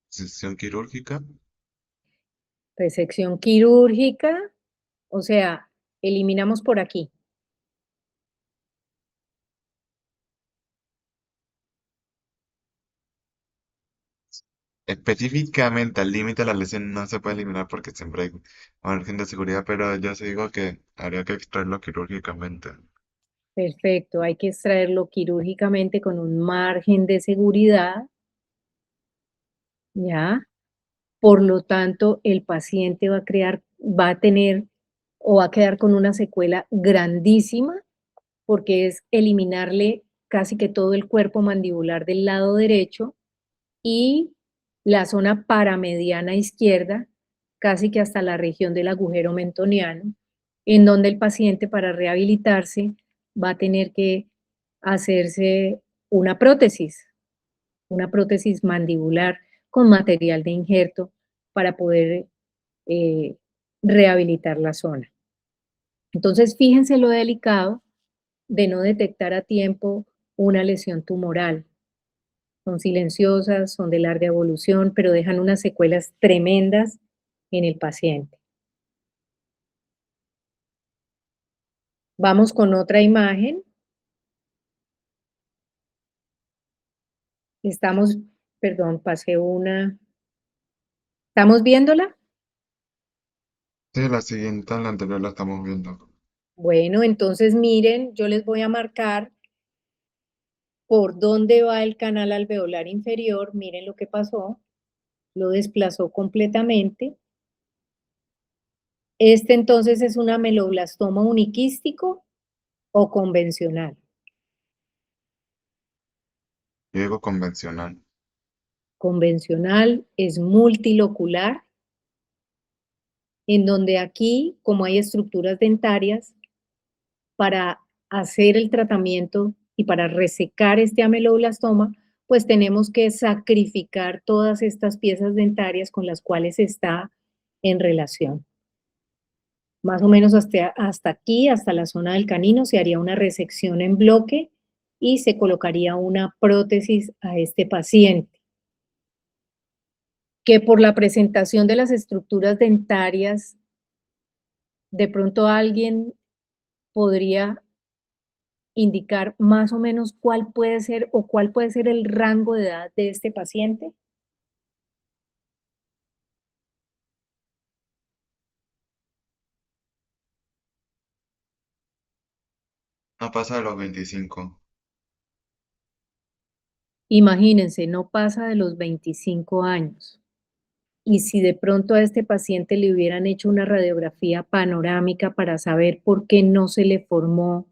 Sesión quirúrgica. Resección quirúrgica, o sea, eliminamos por aquí. Específicamente al límite de la lesión no se puede eliminar porque siempre hay margen de seguridad, pero yo sí digo que habría que extraerlo quirúrgicamente. Perfecto, hay que extraerlo quirúrgicamente con un margen de seguridad, ¿ya? Por lo tanto, el paciente va a tener o va a quedar con una secuela grandísima porque es eliminarle casi que todo el cuerpo mandibular del lado derecho y la zona paramediana izquierda, casi que hasta la región del agujero mentoniano, en donde el paciente para rehabilitarse va a tener que hacerse una prótesis mandibular con material de injerto para poder eh, rehabilitar la zona. Entonces, fíjense lo delicado de no detectar a tiempo una lesión tumoral. Son silenciosas, son de larga evolución, pero dejan unas secuelas tremendas en el paciente. Vamos con otra imagen. Estamos, perdón, pasé una. ¿Estamos viéndola? Sí, la siguiente, la anterior la estamos viendo. Bueno, entonces miren, yo les voy a marcar por dónde va el canal alveolar inferior. Miren lo que pasó. Lo desplazó completamente. Este entonces es un ameloblastoma uniquístico o convencional. Yo digo convencional. Convencional es multilocular, en donde aquí, como hay estructuras dentarias, para hacer el tratamiento y para resecar este ameloblastoma, pues tenemos que sacrificar todas estas piezas dentarias con las cuales está en relación. Más o menos hasta aquí, hasta la zona del canino, se haría una resección en bloque y se colocaría una prótesis a este paciente, que por la presentación de las estructuras dentarias, de pronto alguien podría indicar más o menos cuál puede ser o cuál puede ser el rango de edad de este paciente. No pasa de los 25. Imagínense, no pasa de los 25 años. Y si de pronto a este paciente le hubieran hecho una radiografía panorámica para saber por qué no se le formó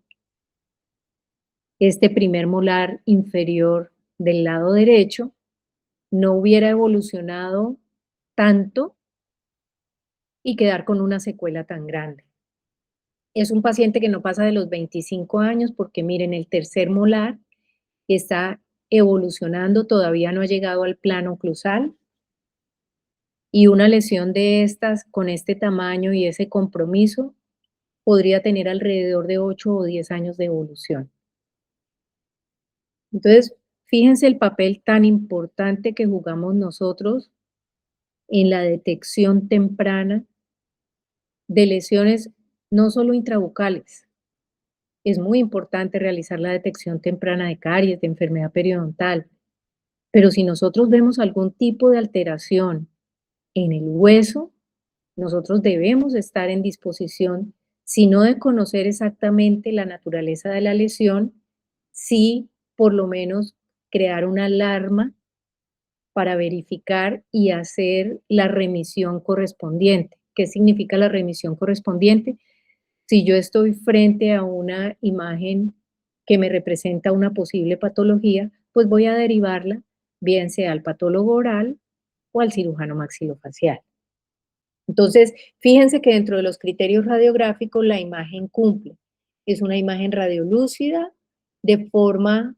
este primer molar inferior del lado derecho, no hubiera evolucionado tanto y quedar con una secuela tan grande. Es un paciente que no pasa de los 25 años porque miren, el tercer molar está evolucionando, todavía no ha llegado al plano oclusal, y una lesión de estas con este tamaño y ese compromiso podría tener alrededor de 8 o 10 años de evolución. Entonces, fíjense el papel tan importante que jugamos nosotros en la detección temprana de lesiones no solo intrabucales. Es muy importante realizar la detección temprana de caries, de enfermedad periodontal, pero si nosotros vemos algún tipo de alteración en el hueso, nosotros debemos estar en disposición, si no de conocer exactamente la naturaleza de la lesión, sí por lo menos crear una alarma para verificar y hacer la remisión correspondiente. ¿Qué significa la remisión correspondiente? Si yo estoy frente a una imagen que me representa una posible patología, pues voy a derivarla, bien sea al patólogo oral o al cirujano maxilofacial. Entonces, fíjense que dentro de los criterios radiográficos la imagen cumple. Es una imagen radiolúcida de forma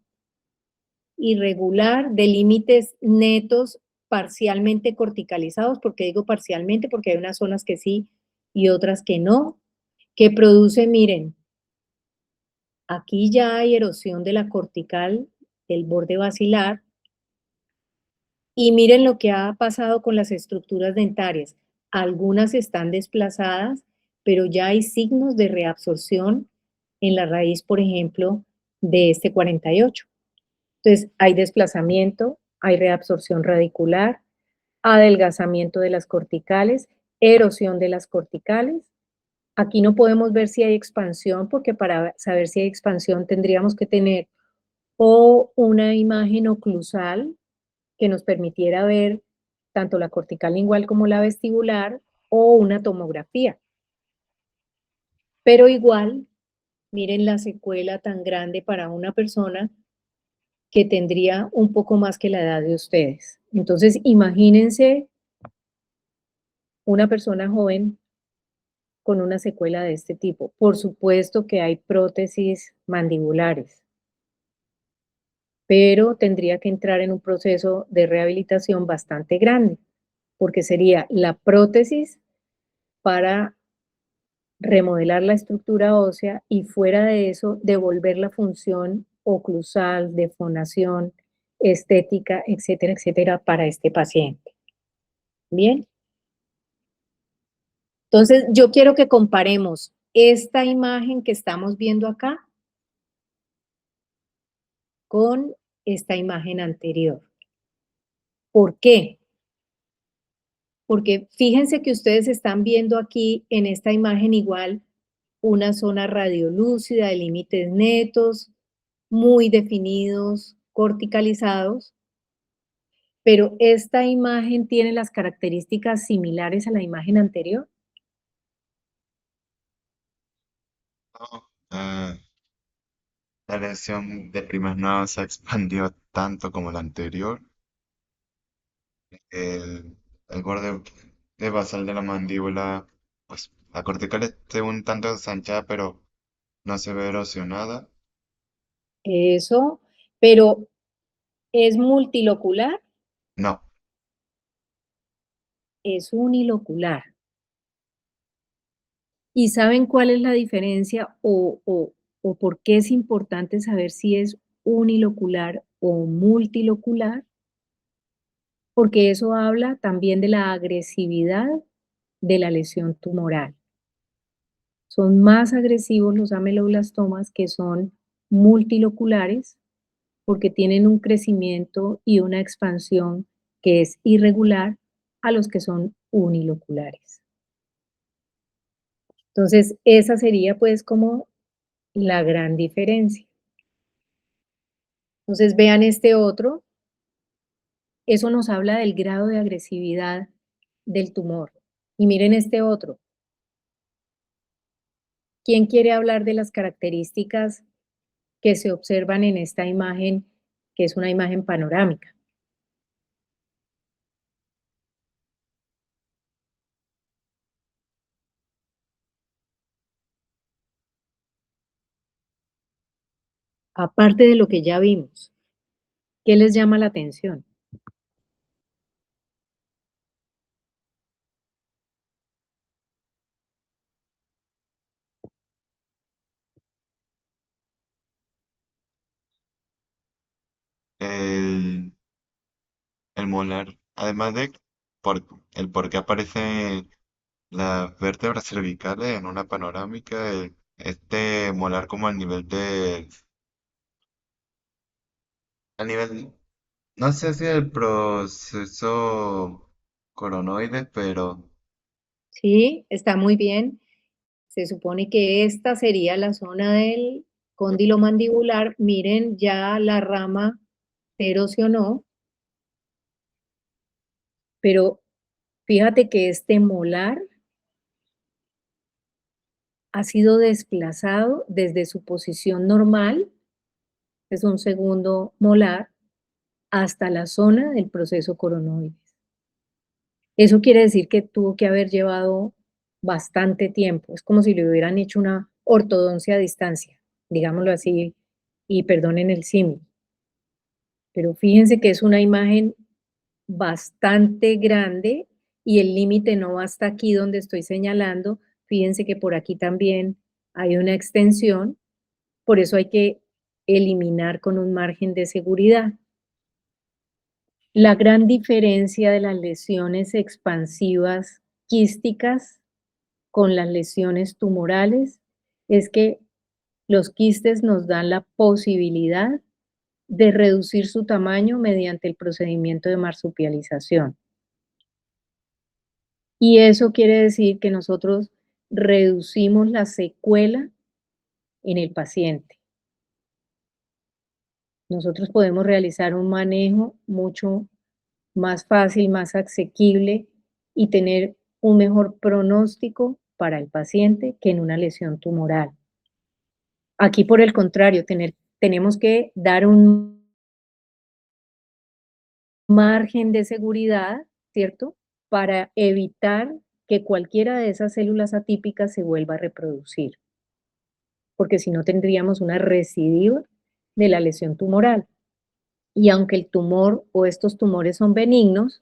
irregular, de límites netos parcialmente corticalizados. ¿Por qué digo parcialmente? Porque hay unas zonas que sí y otras que no, que produce, miren, aquí ya hay erosión de la cortical, del borde basilar, y miren lo que ha pasado con las estructuras dentarias. Algunas están desplazadas, pero ya hay signos de reabsorción en la raíz, por ejemplo, de este 48. Entonces, hay desplazamiento, hay reabsorción radicular, adelgazamiento de las corticales, erosión de las corticales. Aquí no podemos ver si hay expansión, porque para saber si hay expansión tendríamos que tener o una imagen oclusal que nos permitiera ver tanto la cortical lingual como la vestibular o una tomografía. Pero igual, miren la secuela tan grande para una persona que tendría un poco más que la edad de ustedes. Entonces, imagínense una persona joven con una secuela de este tipo. Por supuesto que hay prótesis mandibulares, pero tendría que entrar en un proceso de rehabilitación bastante grande, porque sería la prótesis para remodelar la estructura ósea y fuera de eso devolver la función oclusal, de fonación, estética, etcétera, etcétera, para este paciente. Bien. Entonces, yo quiero que comparemos esta imagen que estamos viendo acá con esta imagen anterior. ¿Por qué? Porque fíjense que ustedes están viendo aquí en esta imagen igual una zona radiolúcida de límites netos, muy definidos, corticalizados, pero esta imagen tiene las características similares a la imagen anterior. No, la lesión de primas no se expandió tanto como la anterior. El, el borde de basal de la mandíbula, pues la cortical esté un tanto ensanchada, pero no se ve erosionada. Eso, pero es multilocular, No, es unilocular. ¿Y saben cuál es la diferencia o por qué es importante saber si es unilocular o multilocular? Porque eso habla también de la agresividad de la lesión tumoral. Son más agresivos los ameloblastomas que son multiloculares porque tienen un crecimiento y una expansión que es irregular a los que son uniloculares. Entonces, esa sería pues como la gran diferencia. Entonces, vean este otro, eso nos habla del grado de agresividad del tumor. Y miren este otro. ¿Quién quiere hablar de las características que se observan en esta imagen, que es una imagen panorámica? Aparte de lo que ya vimos, ¿qué les llama la atención? el, el molar, además de el por qué aparecen las vértebras cervicales en una panorámica, este molar como al nivel, no sé si el proceso coronoide, pero Sí, está muy bien. Se supone que esta sería la zona del cóndilo mandibular. Miren, ya la rama se erosionó, pero fíjate que este molar ha sido desplazado desde su posición normal, es un segundo molar, hasta la zona del proceso coronoides. Eso quiere decir que tuvo que haber llevado bastante tiempo. Es como si le hubieran hecho una ortodoncia a distancia, digámoslo así, y perdonen el símil. Pero fíjense que es una imagen bastante grande y el límite no va hasta aquí donde estoy señalando. Fíjense que por aquí también hay una extensión, por eso hay que eliminar con un margen de seguridad. La gran diferencia de las lesiones expansivas quísticas con las lesiones tumorales es que los quistes nos dan la posibilidad de reducir su tamaño mediante el procedimiento de marsupialización. Y eso quiere decir que nosotros reducimos la secuela en el paciente. Nosotros podemos realizar un manejo mucho más fácil, más asequible y tener un mejor pronóstico para el paciente que en una lesión tumoral. Aquí, por el contrario, tenemos que dar un margen de seguridad, ¿cierto? Para evitar que cualquiera de esas células atípicas se vuelva a reproducir, porque si no tendríamos una recidiva de la lesión tumoral. Y aunque el tumor o estos tumores son benignos,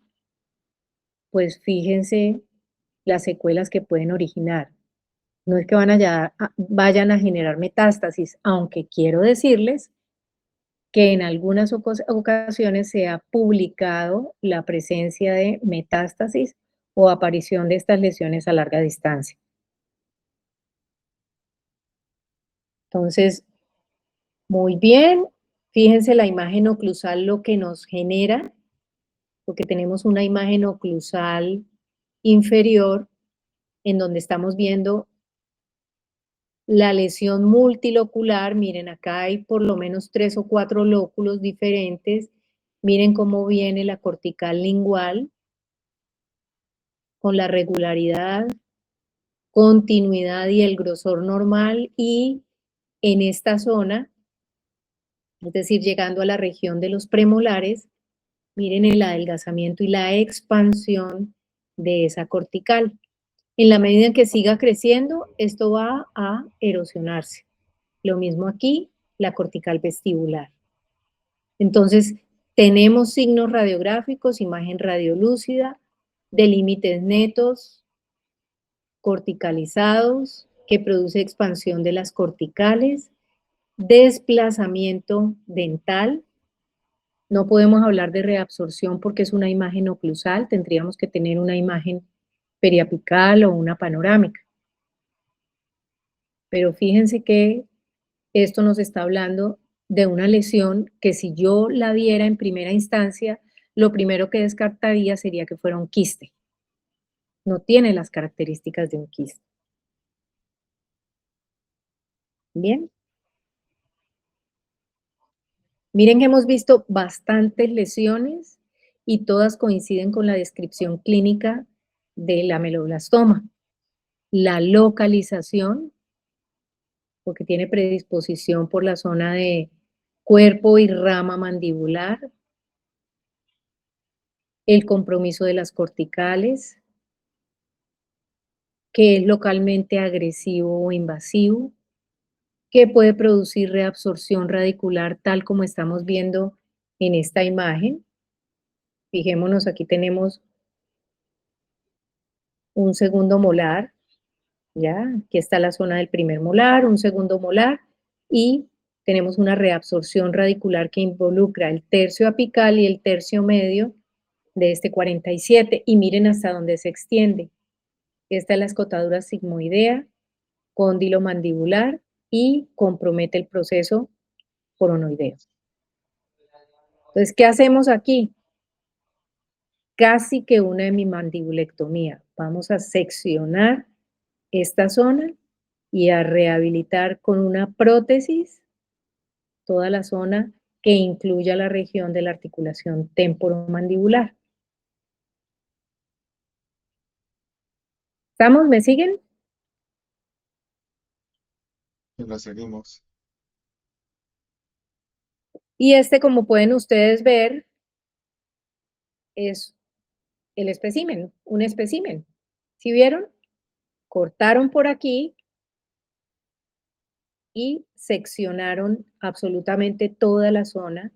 pues fíjense las secuelas que pueden originar. No es que vayan a generar metástasis, aunque quiero decirles que en algunas ocasiones se ha publicado la presencia de metástasis o aparición de estas lesiones a larga distancia. Entonces, muy bien, fíjense la imagen oclusal lo que nos genera, porque tenemos una imagen oclusal inferior en donde estamos viendo La lesión multilocular, miren, acá hay por lo menos 3 o 4 lóculos diferentes. Miren cómo viene la cortical lingual con la regularidad, continuidad y el grosor normal, y en esta zona, es decir, llegando a la región de los premolares, miren el adelgazamiento y la expansión de esa cortical. En la medida en que siga creciendo, esto va a erosionarse. Lo mismo aquí, la cortical vestibular. Entonces, tenemos signos radiográficos, imagen radiolúcida, de límites netos, corticalizados, que produce expansión de las corticales, desplazamiento dental. No podemos hablar de reabsorción porque es una imagen oclusal, tendríamos que tener una imagen periapical o una panorámica. Pero fíjense que esto nos está hablando de una lesión que si yo la viera en primera instancia, lo primero que descartaría sería que fuera un quiste. No tiene las características de un quiste. Bien. Miren que hemos visto bastantes lesiones y todas coinciden con la descripción clínica del ameloblastoma. La localización, porque tiene predisposición por la zona de cuerpo y rama mandibular. El compromiso de las corticales, que es localmente agresivo o invasivo, que puede producir reabsorción radicular tal como estamos viendo en esta imagen. Fijémonos, aquí tenemos un segundo molar, ¿ya? Aquí está la zona del primer molar, un segundo molar, y tenemos una reabsorción radicular que involucra el tercio apical y el tercio medio de este 47, y miren hasta dónde se extiende. Esta es la escotadura sigmoidea, cóndilo mandibular, y compromete el proceso coronoideo. Entonces, ¿qué hacemos aquí? Casi que una hemimandibulectomía. Vamos a seccionar esta zona y a rehabilitar con una prótesis toda la zona que incluya la región de la articulación temporomandibular. ¿Estamos? ¿Me siguen? Y lo seguimos. Y este, como pueden ustedes ver, es el espécimen, un espécimen. ¿Sí vieron? Cortaron por aquí y seccionaron absolutamente toda la zona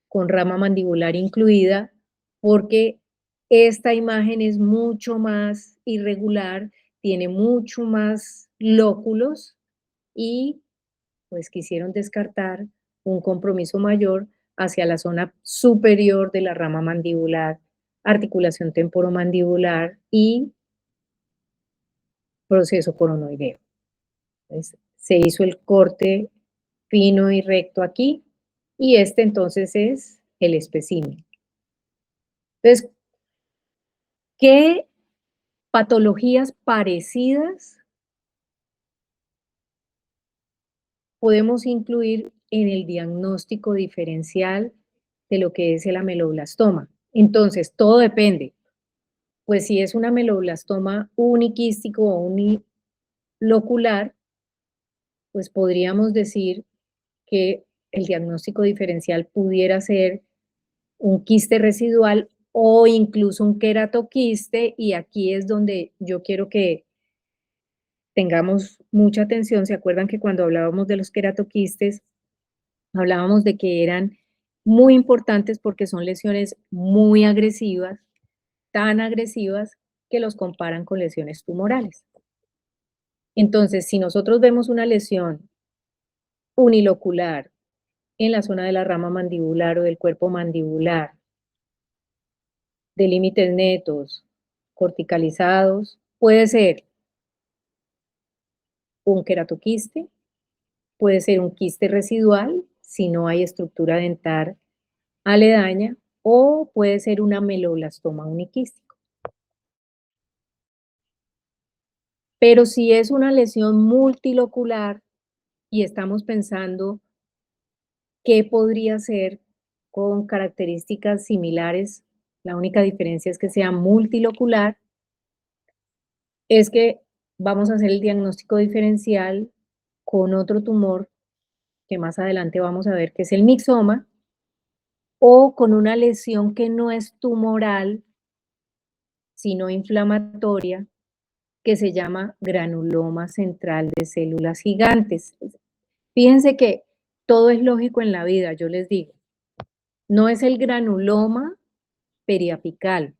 con rama mandibular incluida, porque esta imagen es mucho más irregular, tiene mucho más lóculos y pues quisieron descartar un compromiso mayor hacia la zona superior de la rama mandibular, articulación temporomandibular y proceso coronoideo. Entonces, se hizo el corte fino y recto aquí, y este entonces es el espécimen. Entonces, ¿qué patologías parecidas podemos incluir en el diagnóstico diferencial de lo que es el ameloblastoma? Entonces, todo depende. Pues si es un ameloblastoma uniquístico o unilocular, pues podríamos decir que el diagnóstico diferencial pudiera ser un quiste residual o incluso un queratoquiste, y aquí es donde yo quiero que tengamos mucha atención. ¿Se acuerdan que cuando hablábamos de los queratoquistes, hablábamos de que eran muy importantes porque son lesiones muy agresivas, tan agresivas que los comparan con lesiones tumorales? Entonces, si nosotros vemos una lesión unilocular en la zona de la rama mandibular o del cuerpo mandibular, de límites netos, corticalizados, puede ser un queratoquiste, puede ser un quiste residual si no hay estructura dental aledaña, o puede ser un ameloblastoma uniquístico. Pero si es una lesión multilocular y estamos pensando qué podría ser con características similares, la única diferencia es que sea multilocular, es que vamos a hacer el diagnóstico diferencial con otro tumor que más adelante vamos a ver que es el mixoma, o con una lesión que no es tumoral, sino inflamatoria, que se llama granuloma central de células gigantes. Fíjense que todo es lógico en la vida, yo les digo. No es el granuloma periapical,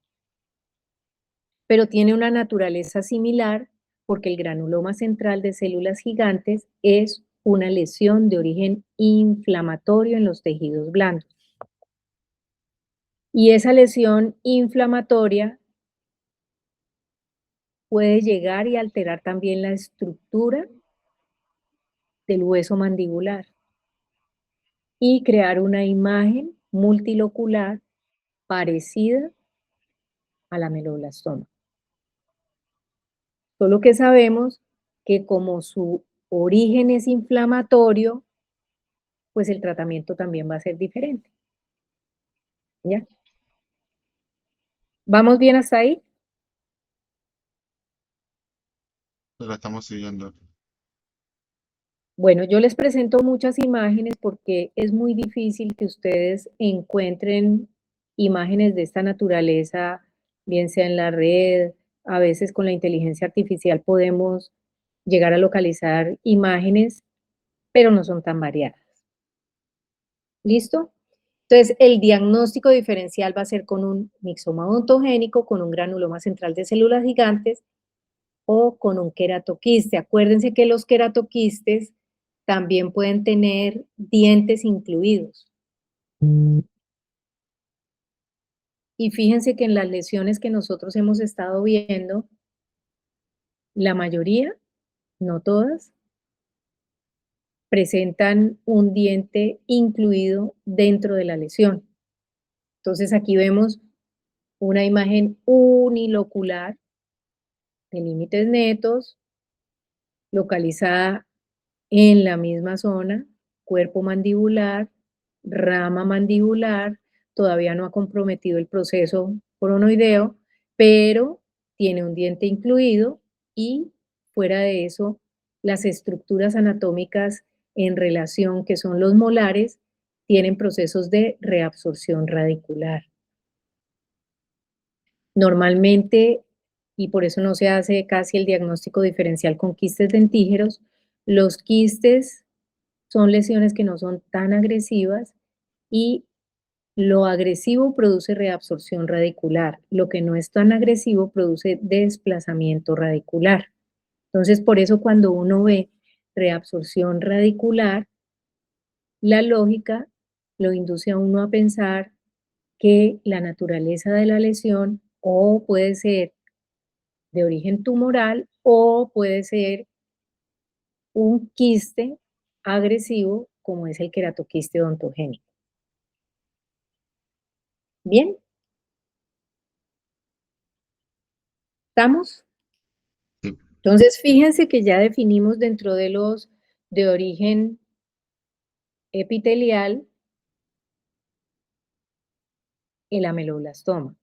pero tiene una naturaleza similar porque el granuloma central de células gigantes es una lesión de origen inflamatorio en los tejidos blandos. Y esa lesión inflamatoria puede llegar y alterar también la estructura del hueso mandibular y crear una imagen multilocular parecida a la ameloblastoma. Solo que sabemos que como su origen es inflamatorio, pues el tratamiento también va a ser diferente. ¿Ya? ¿Vamos bien hasta ahí? Lo estamos siguiendo. Bueno, yo les presento muchas imágenes porque es muy difícil que ustedes encuentren imágenes de esta naturaleza, bien sea en la red, a veces con la inteligencia artificial podemos llegar a localizar imágenes, pero no son tan variadas. ¿Listo? Entonces, el diagnóstico diferencial va a ser con un mixoma odontogénico, con un granuloma central de células gigantes o con un queratoquiste. Acuérdense que los queratoquistes también pueden tener dientes incluidos. Y fíjense que en las lesiones que nosotros hemos estado viendo, la mayoría, no todas, presentan un diente incluido dentro de la lesión. Entonces aquí vemos una imagen unilocular de límites netos, localizada en la misma zona, cuerpo mandibular, rama mandibular, todavía no ha comprometido el proceso coronoideo, pero tiene un diente incluido y fuera de eso, las estructuras anatómicas en relación, que son los molares, tienen procesos de reabsorción radicular. Normalmente, y por eso no se hace casi el diagnóstico diferencial con quistes dentígeros, los quistes son lesiones que no son tan agresivas y lo agresivo produce reabsorción radicular, lo que no es tan agresivo produce desplazamiento radicular. Entonces, por eso cuando uno ve reabsorción radicular, la lógica lo induce a uno a pensar que la naturaleza de la lesión o puede ser de origen tumoral o puede ser un quiste agresivo como es el queratoquiste odontogénico. ¿Bien? ¿Estamos? Sí. Entonces, fíjense que ya definimos dentro de los de origen epitelial el ameloblastoma.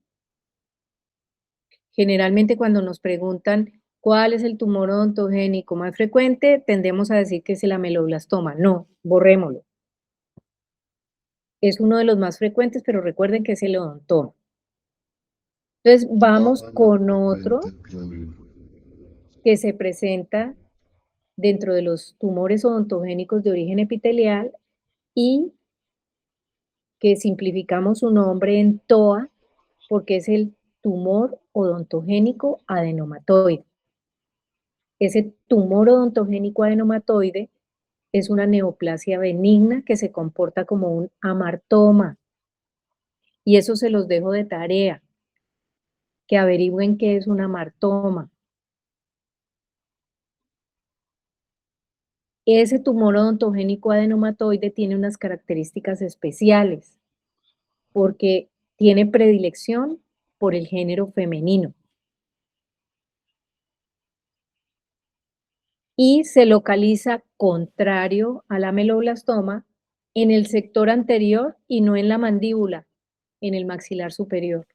Generalmente cuando nos preguntan cuál es el tumor odontogénico más frecuente, tendemos a decir que es el ameloblastoma. No, borrémoslo. Es uno de los más frecuentes, pero recuerden que es el odontoma. Entonces, vamos con otro que se presenta dentro de los tumores odontogénicos de origen epitelial y que simplificamos su nombre en TOA porque es el tumor odontogénico adenomatoide. Ese tumor odontogénico adenomatoide es una neoplasia benigna que se comporta como un amartoma. Y eso se los dejo de tarea, que averigüen qué es un amartoma. Ese tumor odontogénico adenomatoide tiene unas características especiales porque tiene predilección por el género femenino. y se localiza contrario a la ameloblastoma en el sector anterior y no en la mandíbula, en el maxilar superior.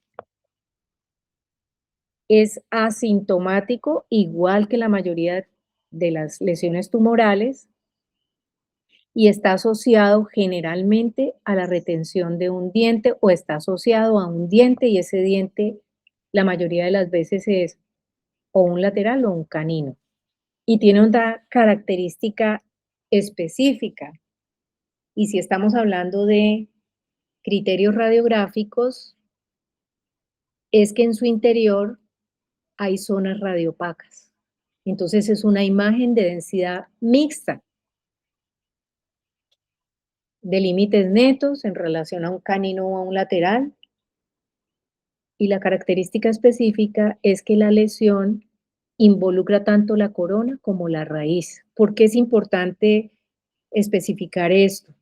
Es asintomático, igual que la mayoría de las lesiones tumorales, y está asociado generalmente a la retención de un diente o está asociado a un diente y ese diente la mayoría de las veces es o un lateral o un canino. Y tiene una característica específica. Y si estamos hablando de criterios radiográficos, es que en su interior hay zonas radiopacas. Entonces es una imagen de densidad mixta, de límites netos en relación a un canino o a un lateral. Y la característica específica es que la lesión involucra tanto la corona como la raíz. ¿Por qué es importante especificar esto?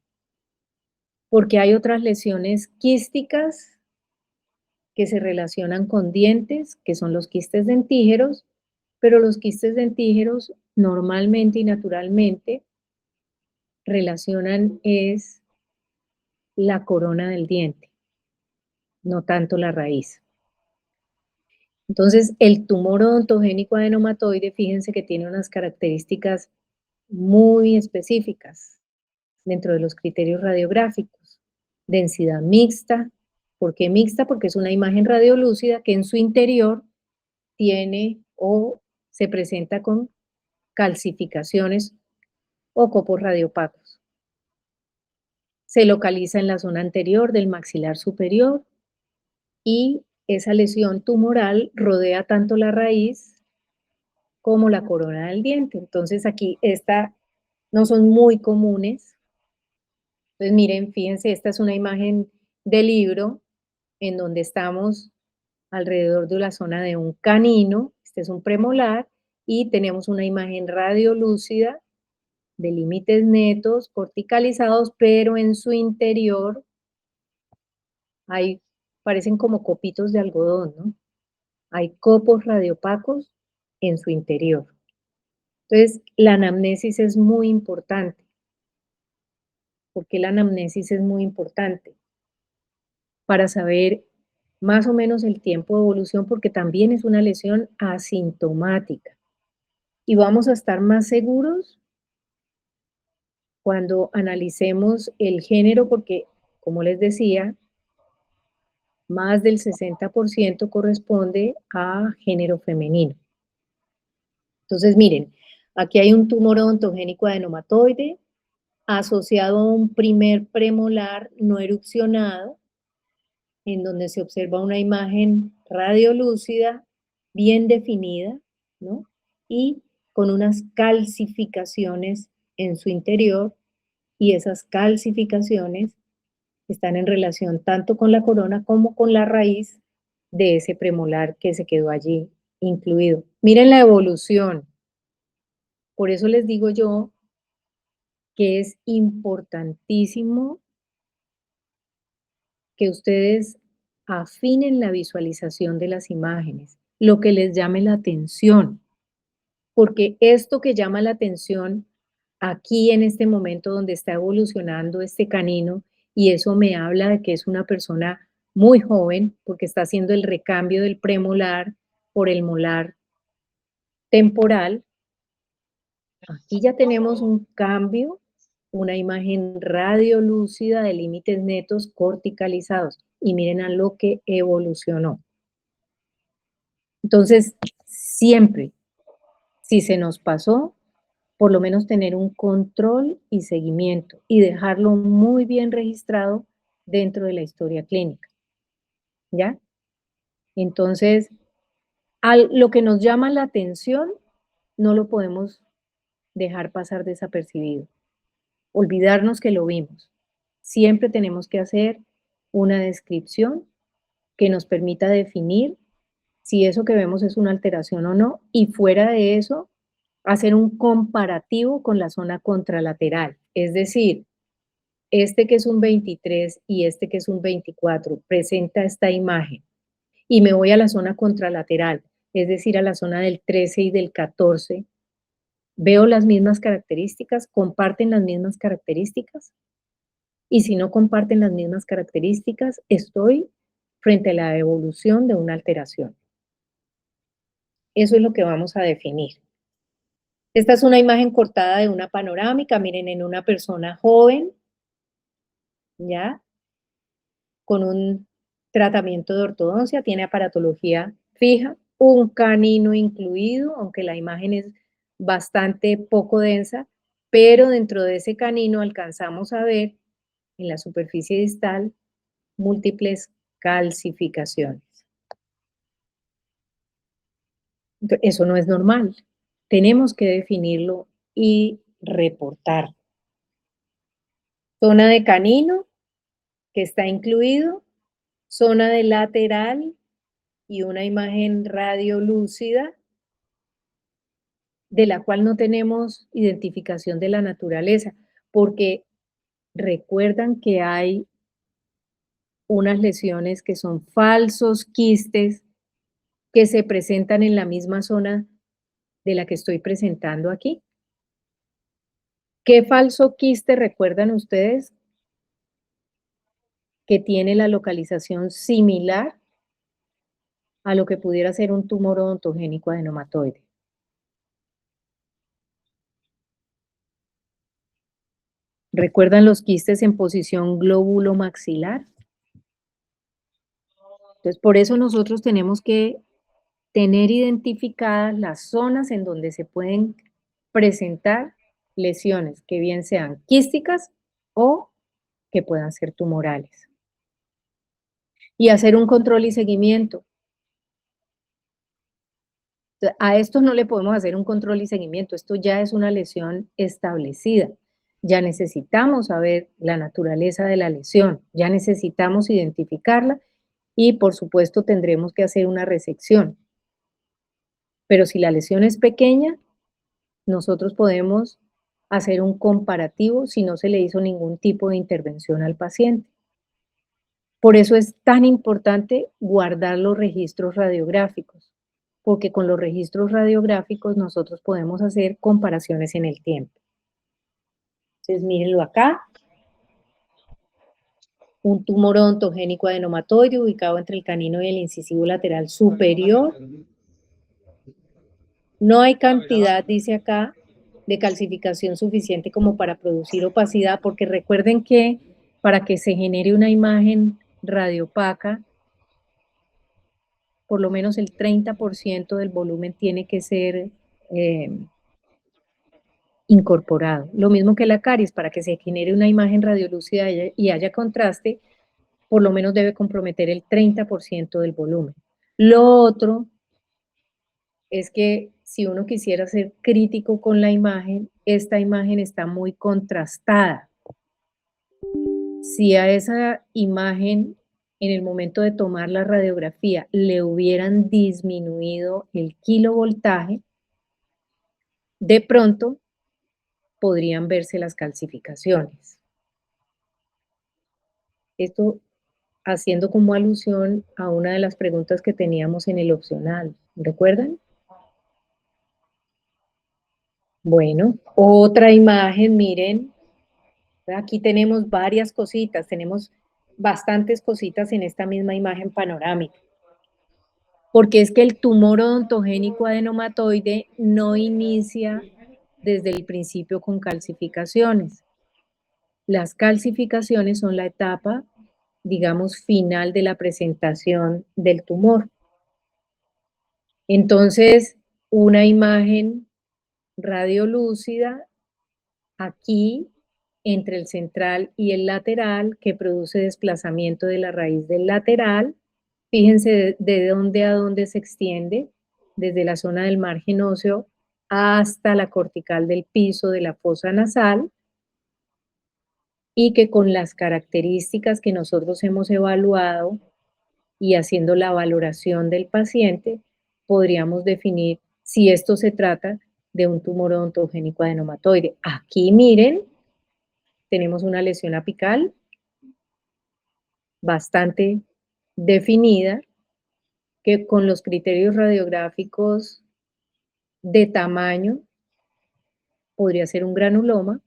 Porque hay otras lesiones quísticas que se relacionan con dientes, que son los quistes dentígeros, pero los quistes dentígeros normalmente y naturalmente relacionan es la corona del diente, no tanto la raíz. Entonces, el tumor odontogénico adenomatoide, fíjense que tiene unas características muy específicas dentro de los criterios radiográficos. Densidad mixta. ¿Por qué mixta? Porque es una imagen radiolúcida que en su interior tiene o se presenta con calcificaciones o copos radiopacos. Se localiza en la zona anterior del maxilar superior y esa lesión tumoral rodea tanto la raíz como la corona del diente. Entonces aquí no son muy comunes. Entonces miren, fíjense, esta es una imagen de libro en donde estamos alrededor de la zona de un canino, este es un premolar, y tenemos una imagen radiolúcida de límites netos, corticalizados, pero en su interior parecen como copitos de algodón, ¿no? Hay copos radiopacos en su interior. Entonces, la anamnesis es muy importante. ¿Por qué la anamnesis es muy importante? Para saber más o menos el tiempo de evolución, porque también es una lesión asintomática. Y vamos a estar más seguros cuando analicemos el género, porque, como les decía, más del 60% corresponde a género femenino. Entonces, miren, aquí hay un tumor odontogénico adenomatoide asociado a un primer premolar no erupcionado, en donde se observa una imagen radiolúcida, bien definida, ¿no? Y con unas calcificaciones en su interior, y esas calcificaciones están en relación tanto con la corona como con la raíz de ese premolar que se quedó allí incluido. Miren la evolución. Por eso les digo yo que es importantísimo que ustedes afinen la visualización de las imágenes, lo que les llame la atención, porque esto que llama la atención aquí en este momento donde está evolucionando este canino, y eso me habla de que es una persona muy joven, porque está haciendo el recambio del premolar por el molar temporal. Aquí ya tenemos un cambio, una imagen radiolúcida de límites netos corticalizados. Y miren a lo que evolucionó. Entonces, siempre, si se nos pasó, por lo menos tener un control y seguimiento y dejarlo muy bien registrado dentro de la historia clínica. ¿Ya? Entonces, lo que nos llama la atención, no lo podemos dejar pasar desapercibido. Olvidarnos que lo vimos. Siempre tenemos que hacer una descripción que nos permita definir si eso que vemos es una alteración o no, y fuera de eso, hacer un comparativo con la zona contralateral. Es decir, este que es un 23 y este que es un 24 presenta esta imagen, y me voy a la zona contralateral, es decir, a la zona del 13 y del 14, veo las mismas características, comparten las mismas características, y si no comparten las mismas características, estoy frente a la evolución de una alteración. Eso es lo que vamos a definir. Esta es una imagen cortada de una panorámica, miren, en una persona joven, ¿ya? Con un tratamiento de ortodoncia, tiene aparatología fija, un canino incluido, aunque la imagen es bastante poco densa, pero dentro de ese canino alcanzamos a ver en la superficie distal múltiples calcificaciones. Eso no es normal. Tenemos que definirlo y reportar. Zona de canino, que está incluido, zona de lateral y una imagen radiolúcida de la cual no tenemos identificación de la naturaleza, porque recuerdan que hay unas lesiones que son falsos quistes que se presentan en la misma zona de la que estoy presentando aquí. ¿Qué falso quiste recuerdan ustedes que tiene la localización similar a lo que pudiera ser un tumor odontogénico adenomatoide? ¿Recuerdan los quistes en posición glóbulo maxilar? Entonces, por eso nosotros tenemos que tener identificadas las zonas en donde se pueden presentar lesiones, que bien sean quísticas o que puedan ser tumorales. Y hacer un control y seguimiento. A esto no le podemos hacer un control y seguimiento, esto ya es una lesión establecida. Ya necesitamos saber la naturaleza de la lesión, ya necesitamos identificarla y por supuesto tendremos que hacer una resección. Pero si la lesión es pequeña, nosotros podemos hacer un comparativo si no se le hizo ningún tipo de intervención al paciente. Por eso es tan importante guardar los registros radiográficos, porque con los registros radiográficos nosotros podemos hacer comparaciones en el tiempo. Entonces, mírenlo acá. Un tumor odontogénico adenomatoide ubicado entre el canino y el incisivo lateral superior. No hay cantidad, dice acá, de calcificación suficiente como para producir opacidad, porque recuerden que para que se genere una imagen radiopaca, por lo menos el 30% del volumen tiene que ser incorporado. Lo mismo que la caries, para que se genere una imagen radiolúcida y haya contraste, por lo menos debe comprometer el 30% del volumen. Lo otro es que si uno quisiera ser crítico con la imagen, esta imagen está muy contrastada. Si a esa imagen, en el momento de tomar la radiografía, le hubieran disminuido el kilovoltaje, de pronto podrían verse las calcificaciones. Esto haciendo como alusión a una de las preguntas que teníamos en el opcional, ¿recuerdan? Bueno, otra imagen, miren, aquí tenemos varias cositas, tenemos bastantes cositas en esta misma imagen panorámica. Porque es que el tumor odontogénico adenomatoide no inicia desde el principio con calcificaciones. Las calcificaciones son la etapa, digamos, final de la presentación del tumor. Entonces, una imagen radiolúcida aquí entre el central y el lateral que produce desplazamiento de la raíz del lateral. Fíjense de dónde a dónde se extiende, desde la zona del margen óseo hasta la cortical del piso de la fosa nasal, y que con las características que nosotros hemos evaluado y haciendo la valoración del paciente, podríamos definir si esto se trata de un tumor odontogénico adenomatoide. Aquí miren, tenemos una lesión apical bastante definida, que con los criterios radiográficos de tamaño podría ser un granuloma,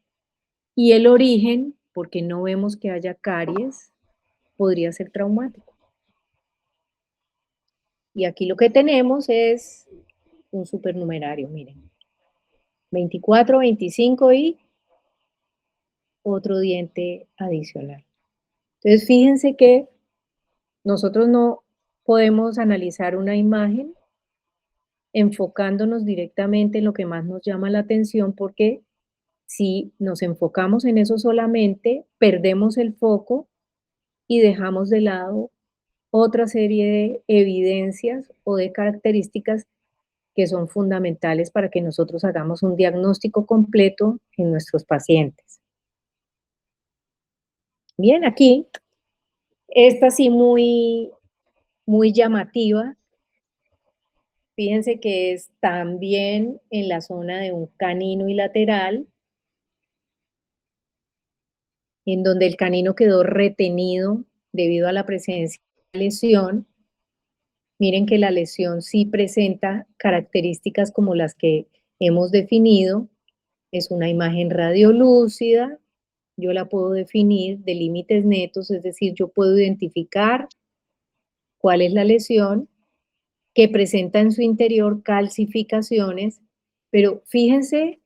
y el origen, porque no vemos que haya caries, podría ser traumático. Y aquí lo que tenemos es un supernumerario, miren. 24, 25 y otro diente adicional. Entonces, fíjense que nosotros no podemos analizar una imagen enfocándonos directamente en lo que más nos llama la atención, porque si nos enfocamos en eso solamente, perdemos el foco y dejamos de lado otra serie de evidencias o de características que son fundamentales para que nosotros hagamos un diagnóstico completo en nuestros pacientes. Bien, aquí, esta sí muy llamativa. Fíjense que es también en la zona de un canino y lateral, en donde el canino quedó retenido debido a la presencia de lesión. Miren que la lesión sí presenta características como las que hemos definido. Es una imagen radiolúcida, yo la puedo definir de límites netos, es decir, yo puedo identificar cuál es la lesión, que presenta en su interior calcificaciones, pero fíjense,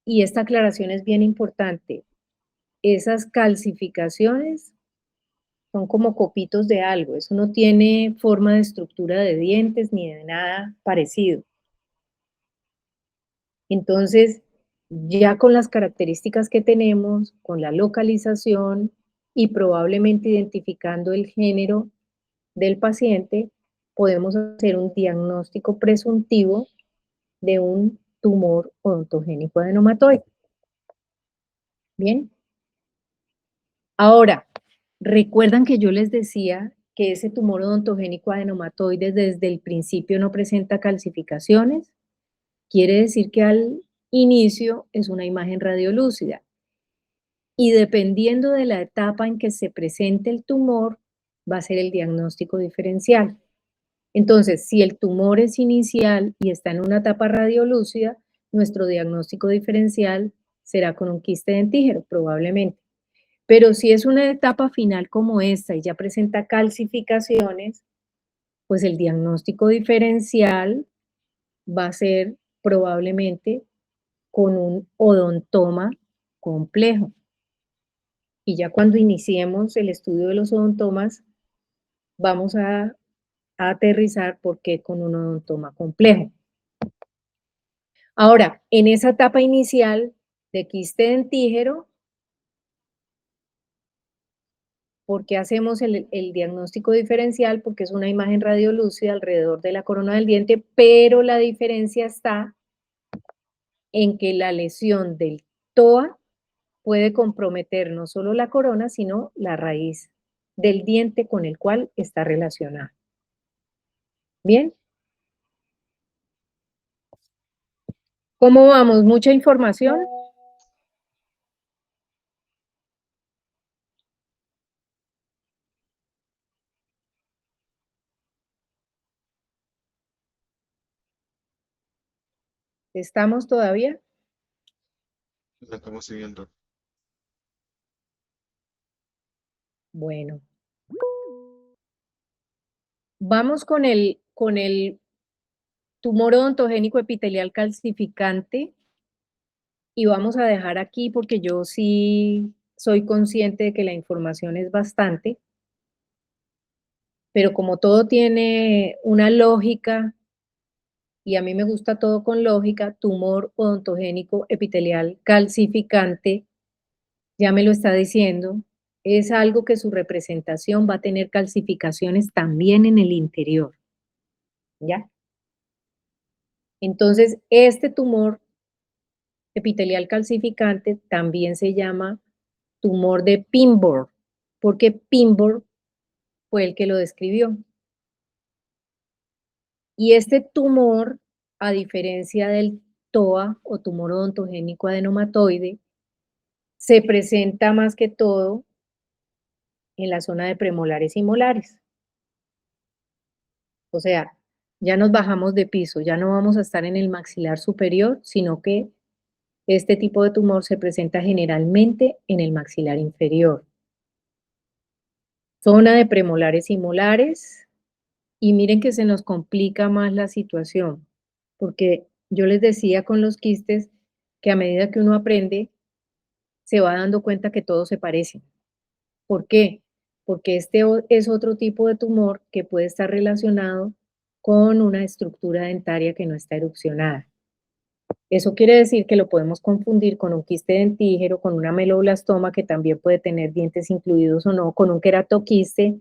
y esta aclaración es bien importante, esas calcificaciones son como copitos de algo, eso no tiene forma de estructura de dientes ni de nada parecido. Entonces, ya con las características que tenemos, con la localización y probablemente identificando el género del paciente, podemos hacer un diagnóstico presuntivo de un tumor odontogénico adenomatoide. Bien. Ahora, ¿recuerdan que yo les decía que ese tumor odontogénico adenomatoide desde el principio no presenta calcificaciones? Quiere decir que al inicio es una imagen radiolúcida. Y dependiendo de la etapa en que se presente el tumor, va a ser el diagnóstico diferencial. Entonces, si el tumor es inicial y está en una etapa radiolúcida, nuestro diagnóstico diferencial será con un quiste dentígero, probablemente. Pero si es una etapa final como esta y ya presenta calcificaciones, pues el diagnóstico diferencial va a ser probablemente con un odontoma complejo. Y ya cuando iniciemos el estudio de los odontomas, vamos a aterrizar por qué con un odontoma complejo. Ahora, en esa etapa inicial de quiste dentígero, ¿por qué hacemos el diagnóstico diferencial? Porque es una imagen radiolúcida alrededor de la corona del diente, pero la diferencia está en que la lesión del TOA puede comprometer no solo la corona, sino la raíz del diente con el cual está relacionada. ¿Bien? ¿Cómo vamos? ¿Mucha información? ¿Estamos todavía? La estamos siguiendo. Bueno. Vamos con el tumor odontogénico epitelial calcificante y vamos a dejar aquí porque yo sí soy consciente de que la información es bastante, pero como todo tiene una lógica y a mí me gusta todo con lógica, tumor odontogénico epitelial calcificante, ya me lo está diciendo, es algo que su representación va a tener calcificaciones también en el interior, ¿ya? Entonces, este tumor epitelial calcificante también se llama tumor de Pinborg, porque Pinborg fue el que lo describió. Y este tumor, a diferencia del TOA o tumor odontogénico adenomatoide, se presenta más que todo en la zona de premolares y molares. O sea, ya nos bajamos de piso, ya no vamos a estar en el maxilar superior, sino que Este tipo de tumor se presenta generalmente en el maxilar inferior. Zona de premolares y molares. Y miren que se nos complica más la situación, porque yo les decía con los quistes que a medida que uno aprende, se va dando cuenta que todos se parecen. ¿Por qué? Porque es otro tipo de tumor que puede estar relacionado con una estructura dentaria que no está erupcionada. Eso quiere decir que lo podemos confundir con un quiste dentígero, con una ameloblastoma que también puede tener dientes incluidos o no, con un queratoquiste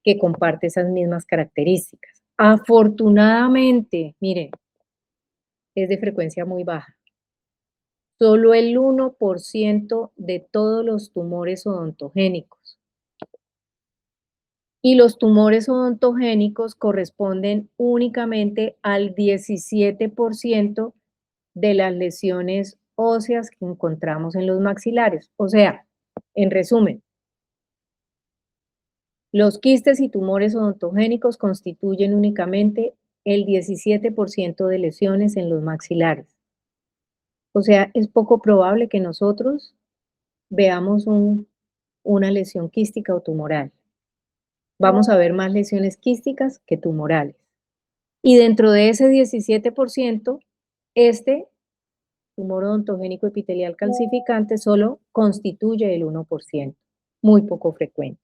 que comparte esas mismas características. Afortunadamente, miren, es de frecuencia muy baja. Solo el 1% de todos los tumores odontogénicos. Y los tumores odontogénicos corresponden únicamente al 17% de las lesiones óseas que encontramos en los maxilares. O sea, en resumen, los quistes y tumores odontogénicos constituyen únicamente el 17% de lesiones en los maxilares. O sea, es poco probable que nosotros veamos una lesión quística o tumoral. Vamos a ver más lesiones quísticas que tumorales. Y dentro de ese 17%, este tumor odontogénico epitelial calcificante solo constituye el 1%, muy poco frecuente.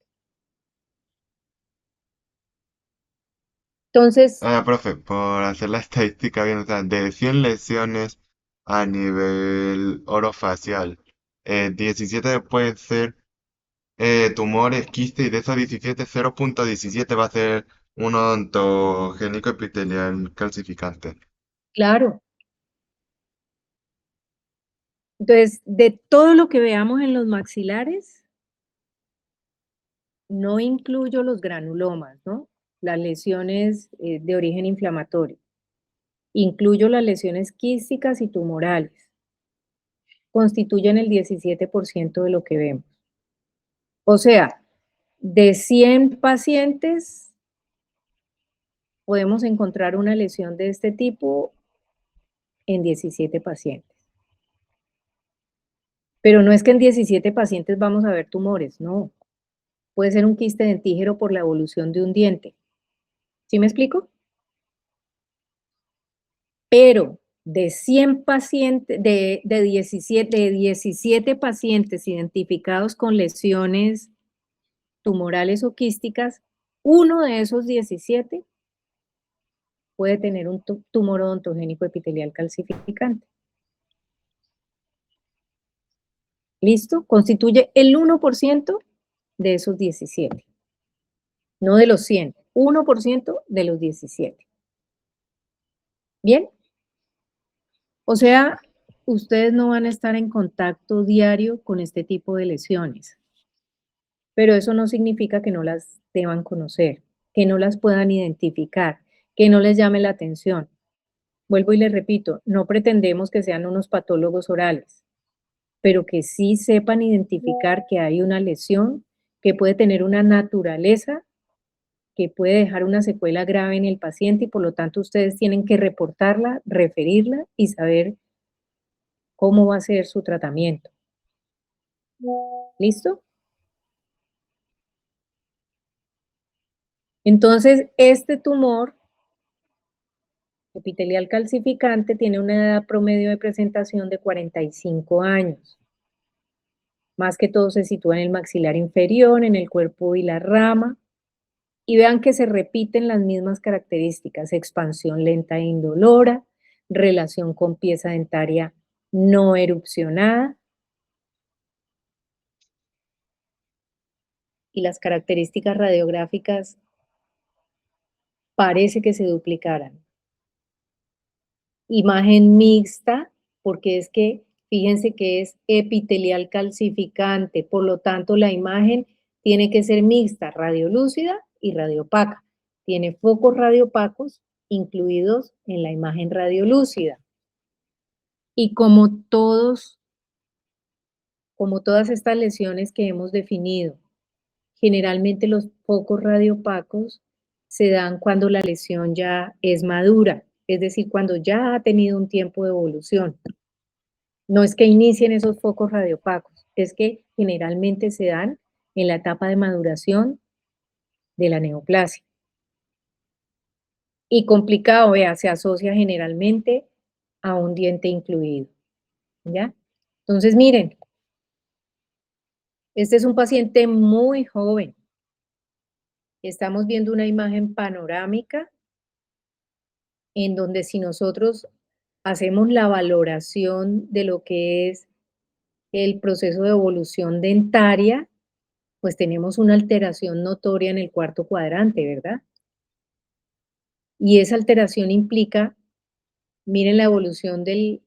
Entonces, Profe, por hacer la estadística bien, o sea, de 100 lesiones a nivel orofacial, 17 pueden ser tumores, quistes, y de esos 17, 0,17 va a ser un odontogénico epitelial calcificante. claro, entonces de todo lo que veamos en los maxilares, no incluyo los granulomas, ¿no? Las lesiones de origen inflamatorio. Incluyo las lesiones quísticas y tumorales. Constituyen el 17% de lo que vemos. O sea, de 100 pacientes, podemos encontrar una lesión de este tipo en 17 pacientes. Pero no es que en 17 pacientes vamos a ver tumores, no. Puede ser un quiste dentígero por la evolución de un diente. ¿Sí me explico? Pero de 100 pacientes, de 17 pacientes identificados con lesiones tumorales o quísticas, uno de esos 17 puede tener un tumor odontogénico epitelial calcificante. ¿Listo? Constituye el 1% de esos 17. No de los 100, 1% de los 17. ¿Bien? O sea, ustedes no van a estar en contacto diario con este tipo de lesiones, pero eso no significa que no las deban conocer, que no las puedan identificar, que no les llame la atención. Vuelvo y les repito, no pretendemos que sean unos patólogos orales, pero que sí sepan identificar que hay una lesión que puede tener una naturaleza que puede dejar una secuela grave en el paciente y por lo tanto ustedes tienen que reportarla, referirla y saber cómo va a ser su tratamiento. ¿Listo? Entonces, este tumor epitelial calcificante tiene una edad promedio de presentación de 45 años. Más que todo se sitúa en el maxilar inferior, en el cuerpo y la rama. Y vean que se repiten las mismas características: expansión lenta e indolora, relación con pieza dentaria no erupcionada, y las características radiográficas parece que se duplicaran. Imagen mixta, porque es que fíjense que es epitelial calcificante, por lo tanto la imagen tiene que ser mixta, radiolúcida y radiopaca. Tiene focos radiopacos incluidos en la imagen radiolúcida. Y como todas estas lesiones que hemos definido, generalmente los focos radiopacos se dan cuando la lesión ya es madura, es decir, cuando ya ha tenido un tiempo de evolución. No es que inicien esos focos radiopacos, es que generalmente se dan en la etapa de maduración de la neoplasia. Y complicado, vea, se asocia generalmente a un diente incluido, ¿ya? Entonces, miren, este es un paciente muy joven. Estamos viendo una imagen panorámica en donde si nosotros hacemos la valoración de lo que es el proceso de evolución dentaria, pues tenemos una alteración notoria en el cuarto cuadrante, ¿verdad? Y esa alteración implica, miren la evolución del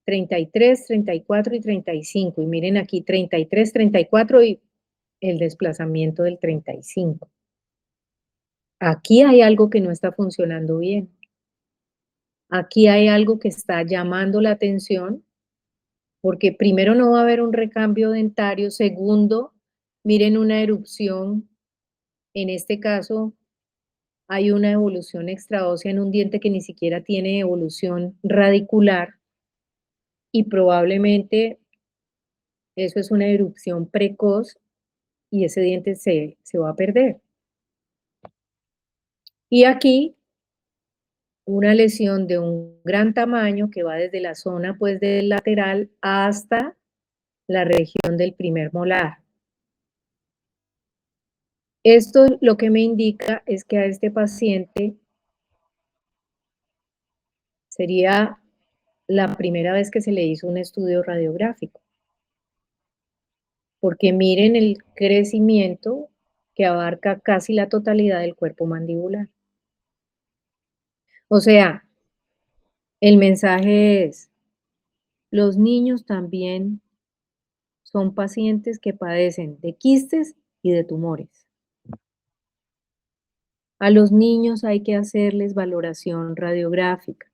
33, 34 y 35, y miren aquí 33, 34 y el desplazamiento del 35. Aquí hay algo que no está funcionando bien. Aquí hay algo que está llamando la atención, porque primero no va a haber un recambio dentario, segundo, miren una erupción, en este caso hay una evolución extraósea en un diente que ni siquiera tiene evolución radicular y probablemente eso es una erupción precoz y ese diente se va a perder. Y aquí una lesión de un gran tamaño que va desde la zona pues del lateral hasta la región del primer molar. Esto lo que me indica es que a este paciente sería la primera vez que se le hizo un estudio radiográfico, porque miren el crecimiento que abarca casi la totalidad del cuerpo mandibular. O sea, el mensaje es, los niños también son pacientes que padecen de quistes y de tumores. A los niños hay que hacerles valoración radiográfica,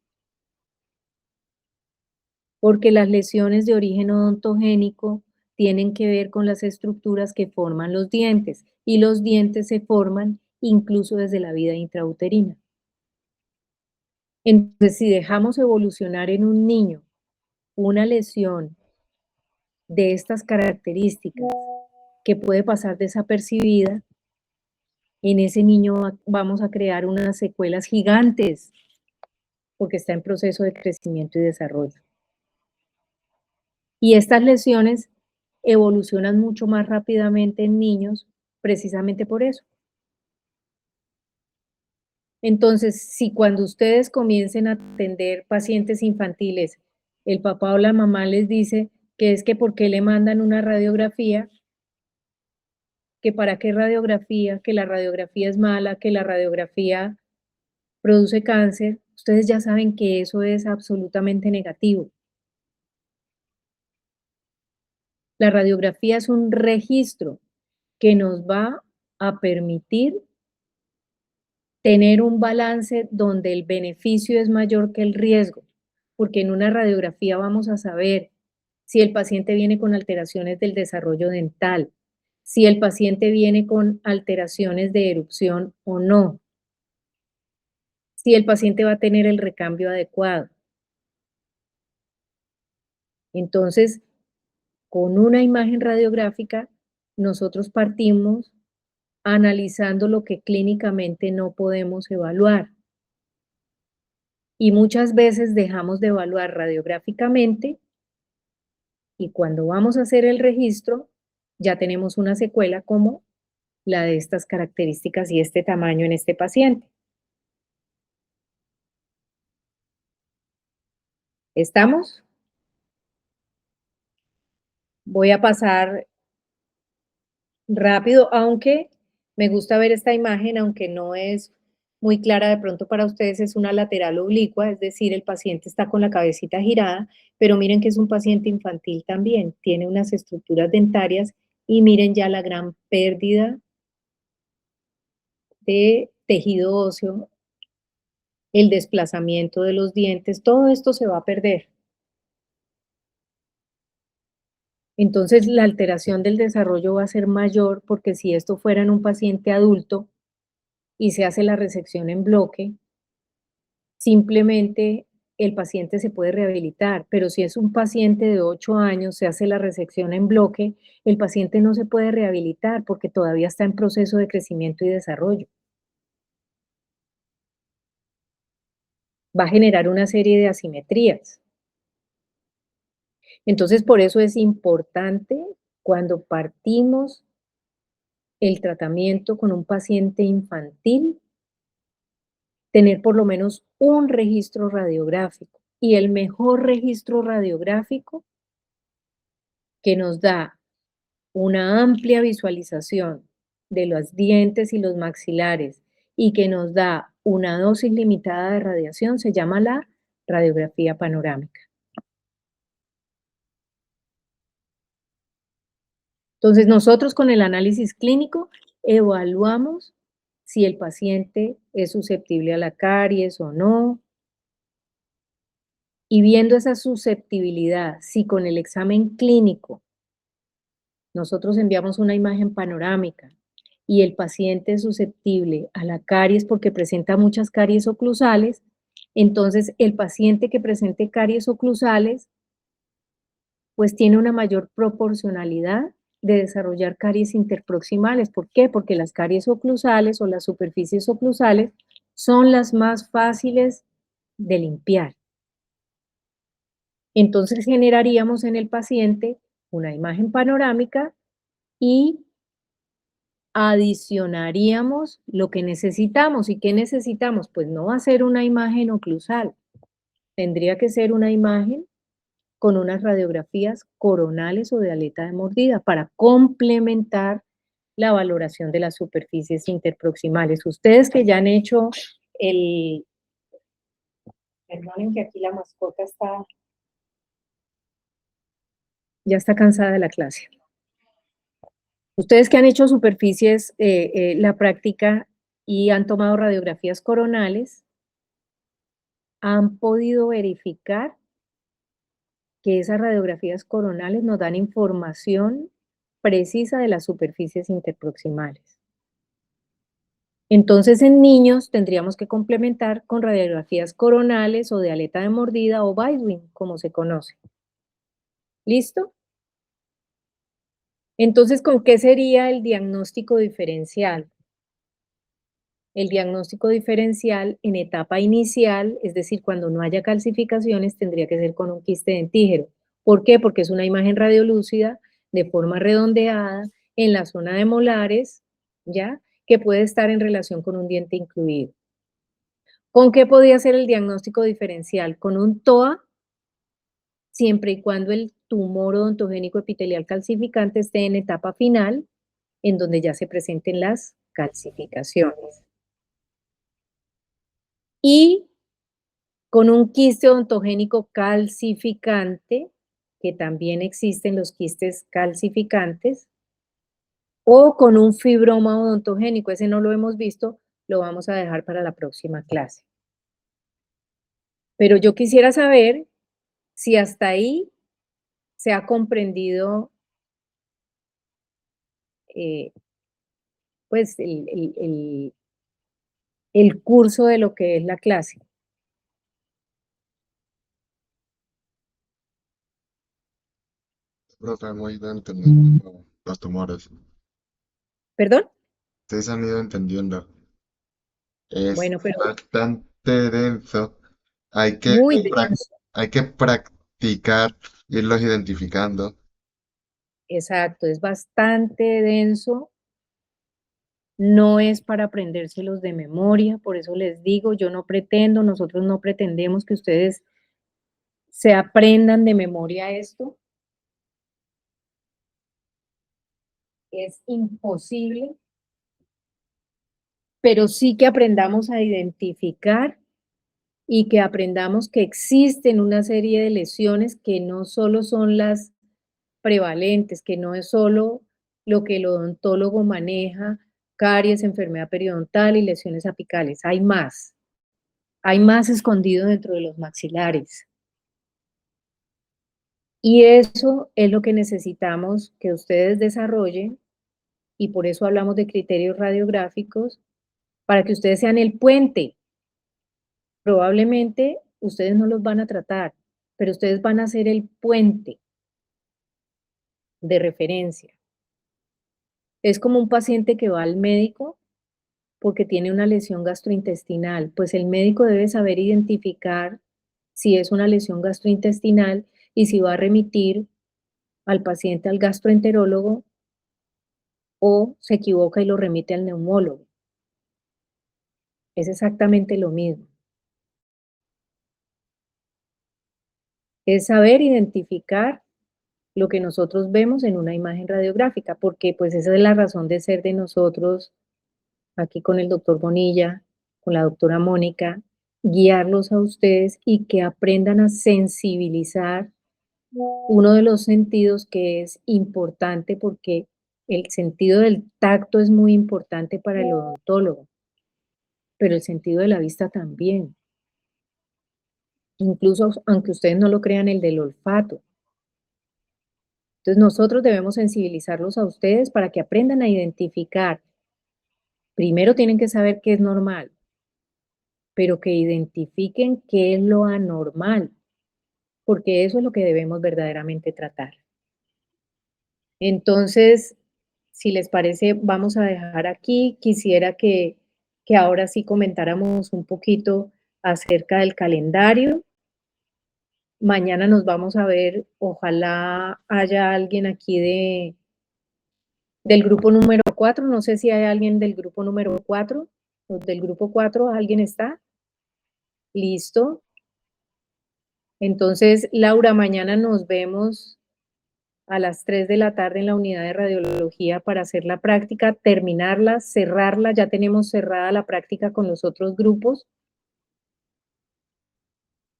porque las lesiones de origen odontogénico tienen que ver con las estructuras que forman los dientes, y los dientes se forman incluso desde la vida intrauterina. Entonces, si dejamos evolucionar en un niño una lesión de estas características que puede pasar desapercibida, en ese niño vamos a crear unas secuelas gigantes porque está en proceso de crecimiento y desarrollo. Y estas lesiones evolucionan mucho más rápidamente en niños precisamente por eso. Entonces, si cuando ustedes comiencen a atender pacientes infantiles, el papá o la mamá les dice que es que por qué le mandan una radiografía, que para qué radiografía, que la radiografía es mala, que la radiografía produce cáncer, ustedes ya saben que eso es absolutamente negativo. La radiografía es un registro que nos va a permitir tener un balance donde el beneficio es mayor que el riesgo, porque en una radiografía vamos a saber si el paciente viene con alteraciones del desarrollo dental, si el paciente viene con alteraciones de erupción o no, si el paciente va a tener el recambio adecuado. Entonces, con una imagen radiográfica, nosotros partimos analizando lo que clínicamente no podemos evaluar. Y muchas veces dejamos de evaluar radiográficamente y cuando vamos a hacer el registro, ya tenemos una secuela como la de estas características y este tamaño en este paciente. ¿Estamos? Voy a pasar rápido, aunque me gusta ver esta imagen, aunque no es muy clara de pronto para ustedes, es una lateral oblicua, es decir, el paciente está con la cabecita girada, pero miren que es un paciente infantil también, tiene unas estructuras dentarias y miren ya la gran pérdida de tejido óseo, el desplazamiento de los dientes, todo esto se va a perder. Entonces, la alteración del desarrollo va a ser mayor porque si esto fuera en un paciente adulto y se hace la resección en bloque, simplemente el paciente se puede rehabilitar, pero si es un paciente de 8 años, se hace la resección en bloque, el paciente no se puede rehabilitar porque todavía está en proceso de crecimiento y desarrollo. Va a generar una serie de asimetrías. Entonces, por eso es importante cuando partimos el tratamiento con un paciente infantil, tener por lo menos un registro radiográfico. Y el mejor registro radiográfico que nos da una amplia visualización de los dientes y los maxilares y que nos da una dosis limitada de radiación se llama la radiografía panorámica. Entonces, nosotros con el análisis clínico evaluamos si el paciente es susceptible a la caries o no, y viendo esa susceptibilidad, si con el examen clínico nosotros enviamos una imagen panorámica y el paciente es susceptible a la caries porque presenta muchas caries oclusales, entonces el paciente que presente caries oclusales pues tiene una mayor proporcionalidad de desarrollar caries interproximales. ¿Por qué? Porque las caries oclusales o las superficies oclusales son las más fáciles de limpiar. Entonces generaríamos en el paciente una imagen panorámica y adicionaríamos lo que necesitamos. ¿Y qué necesitamos? Pues no va a ser una imagen oclusal, tendría que ser una imagen con unas radiografías coronales o de aleta de mordida para complementar la valoración de las superficies interproximales. Ustedes que ya han hecho el... Perdonen que aquí la mascota ya está cansada de la clase. Ustedes que han hecho superficies, la práctica y han tomado radiografías coronales, han podido verificar que esas radiografías coronales nos dan información precisa de las superficies interproximales. Entonces, en niños tendríamos que complementar con radiografías coronales o de aleta de mordida o Baldwin, como se conoce. ¿Listo? Entonces, ¿con qué sería el diagnóstico diferencial? El diagnóstico diferencial en etapa inicial, es decir, cuando no haya calcificaciones, tendría que ser con un quiste dentígero. ¿Por qué? Porque es una imagen radiolúcida de forma redondeada en la zona de molares, ¿ya? Que puede estar en relación con un diente incluido. ¿Con qué podría ser el diagnóstico diferencial? Con un TOA, siempre y cuando el tumor odontogénico epitelial calcificante esté en etapa final, en donde ya se presenten las calcificaciones. Y con un quiste odontogénico calcificante, que también existen los quistes calcificantes, o con un fibroma odontogénico, ese no lo hemos visto, lo vamos a dejar para la próxima clase. Pero yo quisiera saber si hasta ahí se ha comprendido pues el curso de lo que es la clase. Profe, muy bien entendiendo los tumores. ¿Perdón? Ustedes han ido entendiendo. Es Bueno, pero bastante denso. Hay que, muy prac- denso. hay que practicar, irlos identificando. Exacto, es bastante denso. No es para aprendérselos de memoria, por eso les digo, yo no pretendo, nosotros no pretendemos que ustedes se aprendan de memoria esto. Es imposible, pero sí que aprendamos a identificar y que aprendamos que existen una serie de lesiones que no solo son las prevalentes, que no es solo lo que el odontólogo maneja, caries, enfermedad periodontal y lesiones apicales. Hay más escondido dentro de los maxilares. Y eso es lo que necesitamos que ustedes desarrollen y por eso hablamos de criterios radiográficos, para que ustedes sean el puente. Probablemente ustedes no los van a tratar, pero ustedes van a ser el puente de referencia. Es como un paciente que va al médico porque tiene una lesión gastrointestinal, pues el médico debe saber identificar si es una lesión gastrointestinal y si va a remitir al paciente al gastroenterólogo o se equivoca y lo remite al neumólogo. Es exactamente lo mismo. Es saber identificar lo que nosotros vemos en una imagen radiográfica, porque pues esa es la razón de ser de nosotros aquí con el doctor Bonilla, con la doctora Mónica, guiarlos a ustedes y que aprendan a sensibilizar uno de los sentidos que es importante porque el sentido del tacto es muy importante para el odontólogo, pero el sentido de la vista también. Incluso aunque ustedes no lo crean, el del olfato. Entonces nosotros debemos sensibilizarlos a ustedes para que aprendan a identificar. Primero tienen que saber qué es normal, pero que identifiquen qué es lo anormal, porque eso es lo que debemos verdaderamente tratar. Entonces, si les parece, vamos a dejar aquí. Quisiera que ahora sí comentáramos un poquito acerca del calendario. Mañana nos vamos a ver, ojalá haya alguien aquí del grupo número 4. No sé si hay alguien del grupo número 4 o del grupo 4, ¿alguien está? Listo. Entonces, Laura, mañana nos vemos a las 3 de la tarde en la unidad de radiología para hacer la práctica, terminarla, cerrarla. Ya tenemos cerrada la práctica con los otros grupos.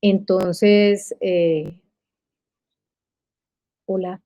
Entonces, hola.